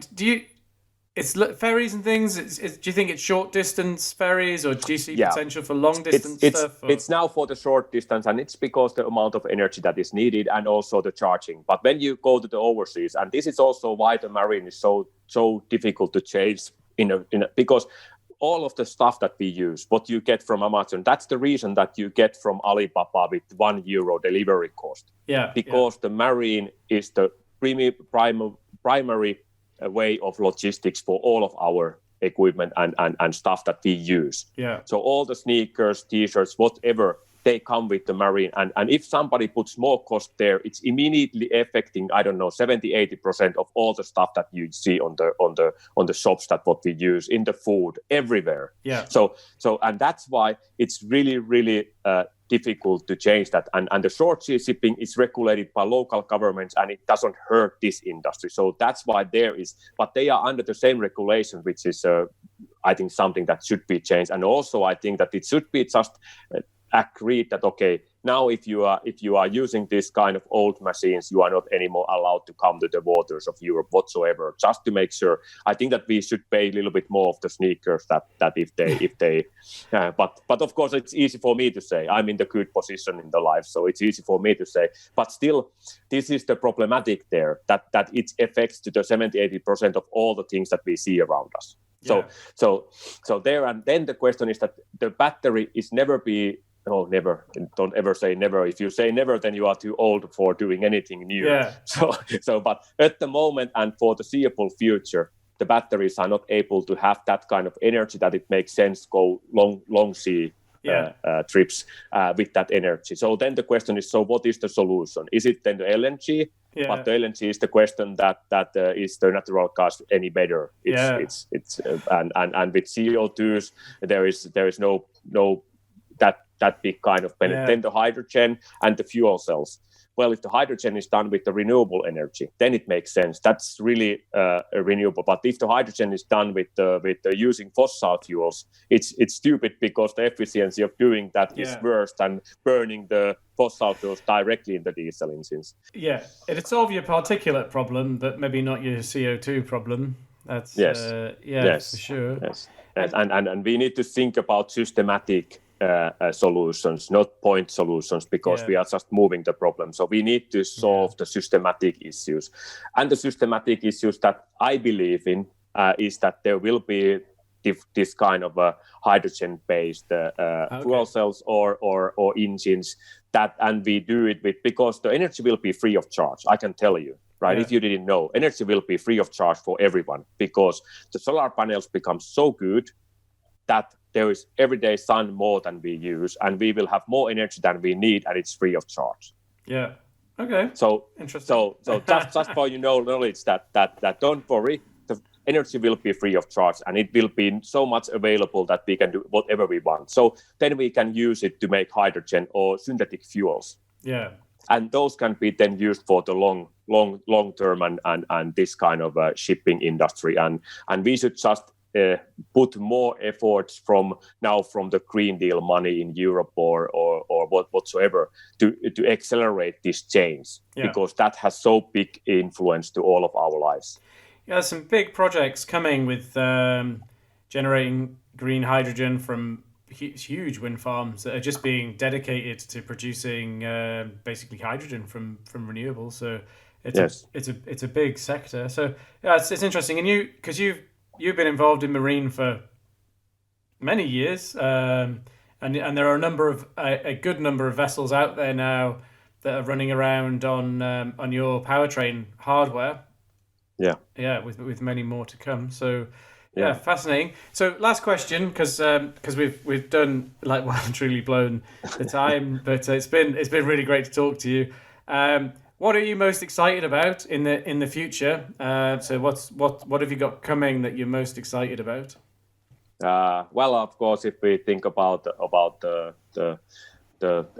It's ferries and things. Do you think it's short distance ferries, or do you see potential for long distance stuff? It's now for the short distance, and it's because the amount of energy that is needed and also the charging. But when you go to the overseas, and this is also why the marine is so difficult to change because all of the stuff that we use, what you get from Amazon, that's the reason that you get from Alibaba with €1 delivery cost. Yeah. Because the marine is the primary way of logistics for all of our equipment and stuff that we use. Yeah. So all the sneakers, t-shirts, whatever, they come with the marine. And if somebody puts more cost there, it's immediately affecting, 70-80% of all the stuff that you see on the shops that what we use, in the food, everywhere. Yeah. So and that's why it's really, really difficult to change that. And the short sea shipping is regulated by local governments, and it doesn't hurt this industry. So that's why but they are under the same regulation, which is, I think, something that should be changed. And also, I think that it should be just agreed that, okay, now if you are using this kind of old machines, you are not anymore allowed to come to the waters of Europe whatsoever, just to make sure. I think that we should pay a little bit more of the sneakers that if they but of course it's easy for me to say. I'm in the good position in the life, so it's easy for me to say. But still, this is the problematic there, that it affects to the 70-80% of all the things that we see around us. Yeah. So there, and then the question is that the battery is never. Never. Don't ever say never. If you say never, then you are too old for doing anything new. Yeah. But at the moment and for the foreseeable future, the batteries are not able to have that kind of energy that it makes sense to go long sea trips with that energy. So then the question is, so what is the solution? Is it then the LNG? Yeah. But the LNG is the question that is the natural gas any better? It's and with CO2s there is no that big kind of benefit. Then the hydrogen and the fuel cells. Well, if the hydrogen is done with the renewable energy, then it makes sense. That's really renewable. But if the hydrogen is done with using fossil fuels, it's stupid, because the efficiency of doing that is worse than burning the fossil fuels directly in the diesel engines. Yeah, it'd solve your particulate problem, but maybe not your CO2 problem. That's for sure. Yes, and we need to think about systematic solutions, not point solutions, because we are just moving the problem. So we need to solve the systematic issues. And the systematic issues that I believe in is that there will be this kind of hydrogen-based fuel cells or engines, and we do it because the energy will be free of charge. I can tell you. Right? Yeah. If you didn't know, energy will be free of charge for everyone, because the solar panels become so good that there is everyday sun more than we use, and we will have more energy than we need, and it's free of charge. Yeah. Okay. So interesting. So just for knowledge that don't worry, the energy will be free of charge, and it will be so much available that we can do whatever we want. So then we can use it to make hydrogen or synthetic fuels. Yeah. And those can be then used for the long term and this kind of shipping industry. And we should just put more efforts from the Green Deal money in Europe or whatsoever to accelerate this change, because that has so big influence to all of our lives. Yeah, there's some big projects coming with generating green hydrogen from huge wind farms that are just being dedicated to producing basically hydrogen from renewables. So it's a big sector. So it's interesting. And because you've been involved in marine for many years, and there are a good number of vessels out there now that are running around on your powertrain hardware. Yeah, with many more to come. So. Yeah, fascinating. So last question, because we've done truly blown the time, but it's been really great to talk to you. What are you most excited about in the future? So what have you got coming that you're most excited about? Well, of course, if we think about the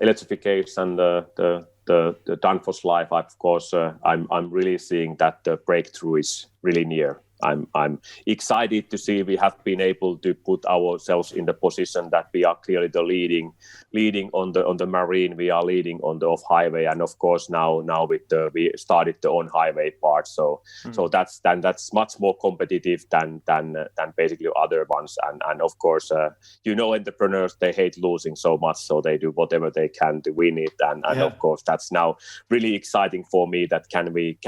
electrification, the Danfoss life, of course, I'm really seeing that the breakthrough is really near. I'm excited to see we have been able to put ourselves in the position that we are clearly the leading on the marine, we are leading on the off highway, and of course now with we started the on highway part. So that's much more competitive than basically other ones, and of course entrepreneurs, they hate losing so much, so they do whatever they can to win it, and of course that's now really exciting for me, that can we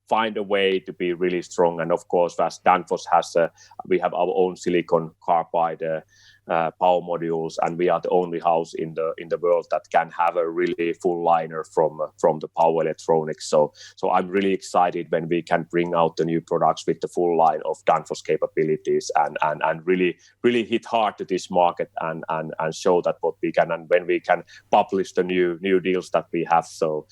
find a way to be really strong. And of course, as Danfoss we have our own silicon carbide power modules, and we are the only house in the world that can have a really full liner from the power electronics. So I'm really excited when we can bring out the new products with the full line of Danfoss capabilities, and really hit hard to this market and show that what we can, and when we can publish the new deals that we have. So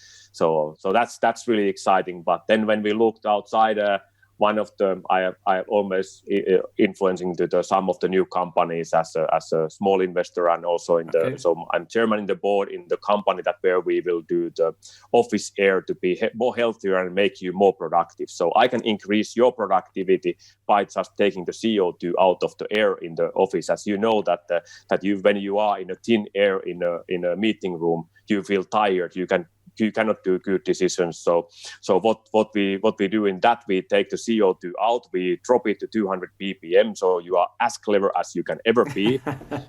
that's really exciting. But then when we looked outside, one of the I almost influencing some of the new companies as a small investor, and also so I'm chairman in the board in the company that where we will do the office air to be more healthier and make you more productive. So I can increase your productivity by just taking the CO2 out of the air in the office. As you know that you, when you are in a thin air in a meeting room, you feel tired. You cannot do good decisions. So what we do in that, we take the CO2 out, we drop it to 200 ppm, so you are as clever as you can ever be.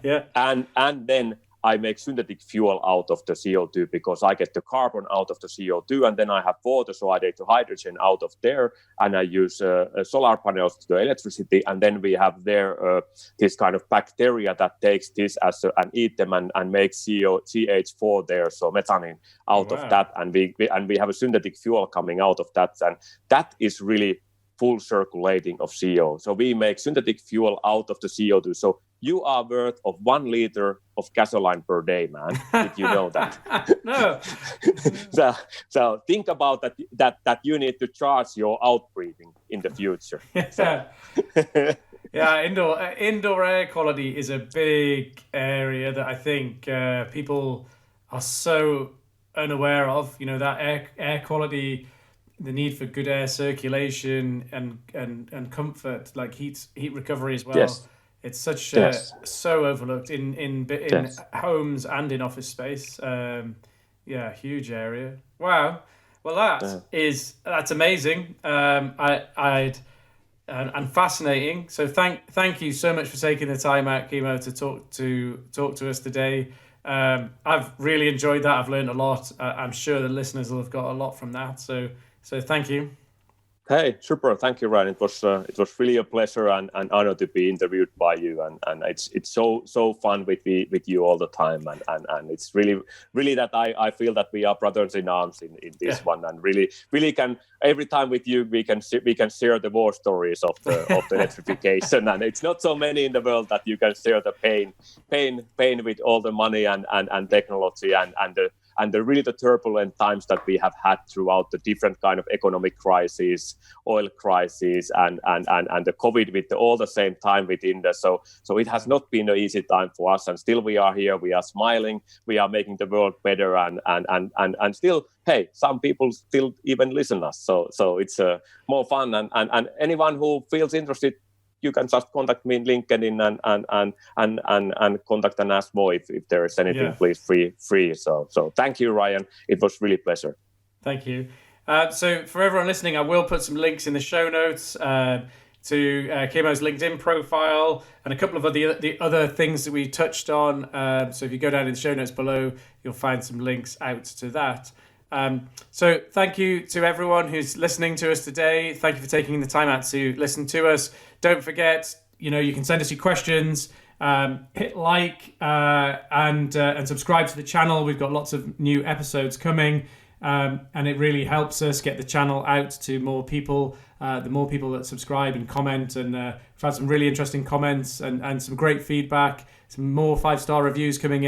Yeah. And then I make synthetic fuel out of the CO2, because I get the carbon out of the CO2, and then I have water, so I take the hydrogen out of there, and I use solar panels to the electricity, and then we have there this kind of bacteria that takes this as and eat them and makes CH4 there, so methane out of that, and we have a synthetic fuel coming out of that, and that is really full circulating of CO. So we make synthetic fuel out of the CO2. So you are worth of 1 liter of gasoline per day, man. Did you know that? No. So think about that you need to charge your out breathing in the future. Yeah, indoor air quality is a big area that I think people are so unaware of. That air quality, the need for good air circulation and comfort, like heat recovery as well. Yes. It's so overlooked in homes and in office space. Huge area. Wow. Well, that's amazing. And fascinating. So thank you so much for taking the time out, Kimmo, to talk to us today. I've really enjoyed that. I've learned a lot. I'm sure the listeners will have got a lot from that. So thank you. Hey, super. Thank you, Ryan. It was really a pleasure and an honor to be interviewed by you, and it's so fun with you all the time, and it's really that I feel that we are brothers in arms in this one, and really can, every time with you we can share the war stories of the electrification, and it's not so many in the world that you can share the pain with all the money and technology and the turbulent times that we have had throughout the different kind of economic crises, oil crisis, and the COVID with all the same time within the so it has not been an easy time for us, and still we are here, we are smiling, we are making the world better, and still, hey, some people still even listen us, so it's more fun, and anyone who feels interested, you can just contact me in LinkedIn and contact and ask more if there is anything, please free. So thank you, Ryan. It was really a pleasure. Thank you. So for everyone listening, I will put some links in the show notes to Kimmo's LinkedIn profile and a couple of the other things that we touched on. So if you go down in the show notes below, you'll find some links out to that. So thank you to everyone who's listening to us today. Thank you for taking the time out to listen to us. Don't forget, you can send us your questions, hit like and subscribe to the channel. We've got lots of new episodes coming, and it really helps us get the channel out to more people. The more people that subscribe and comment, and we've had some really interesting comments and some great feedback, some more 5-star reviews coming in.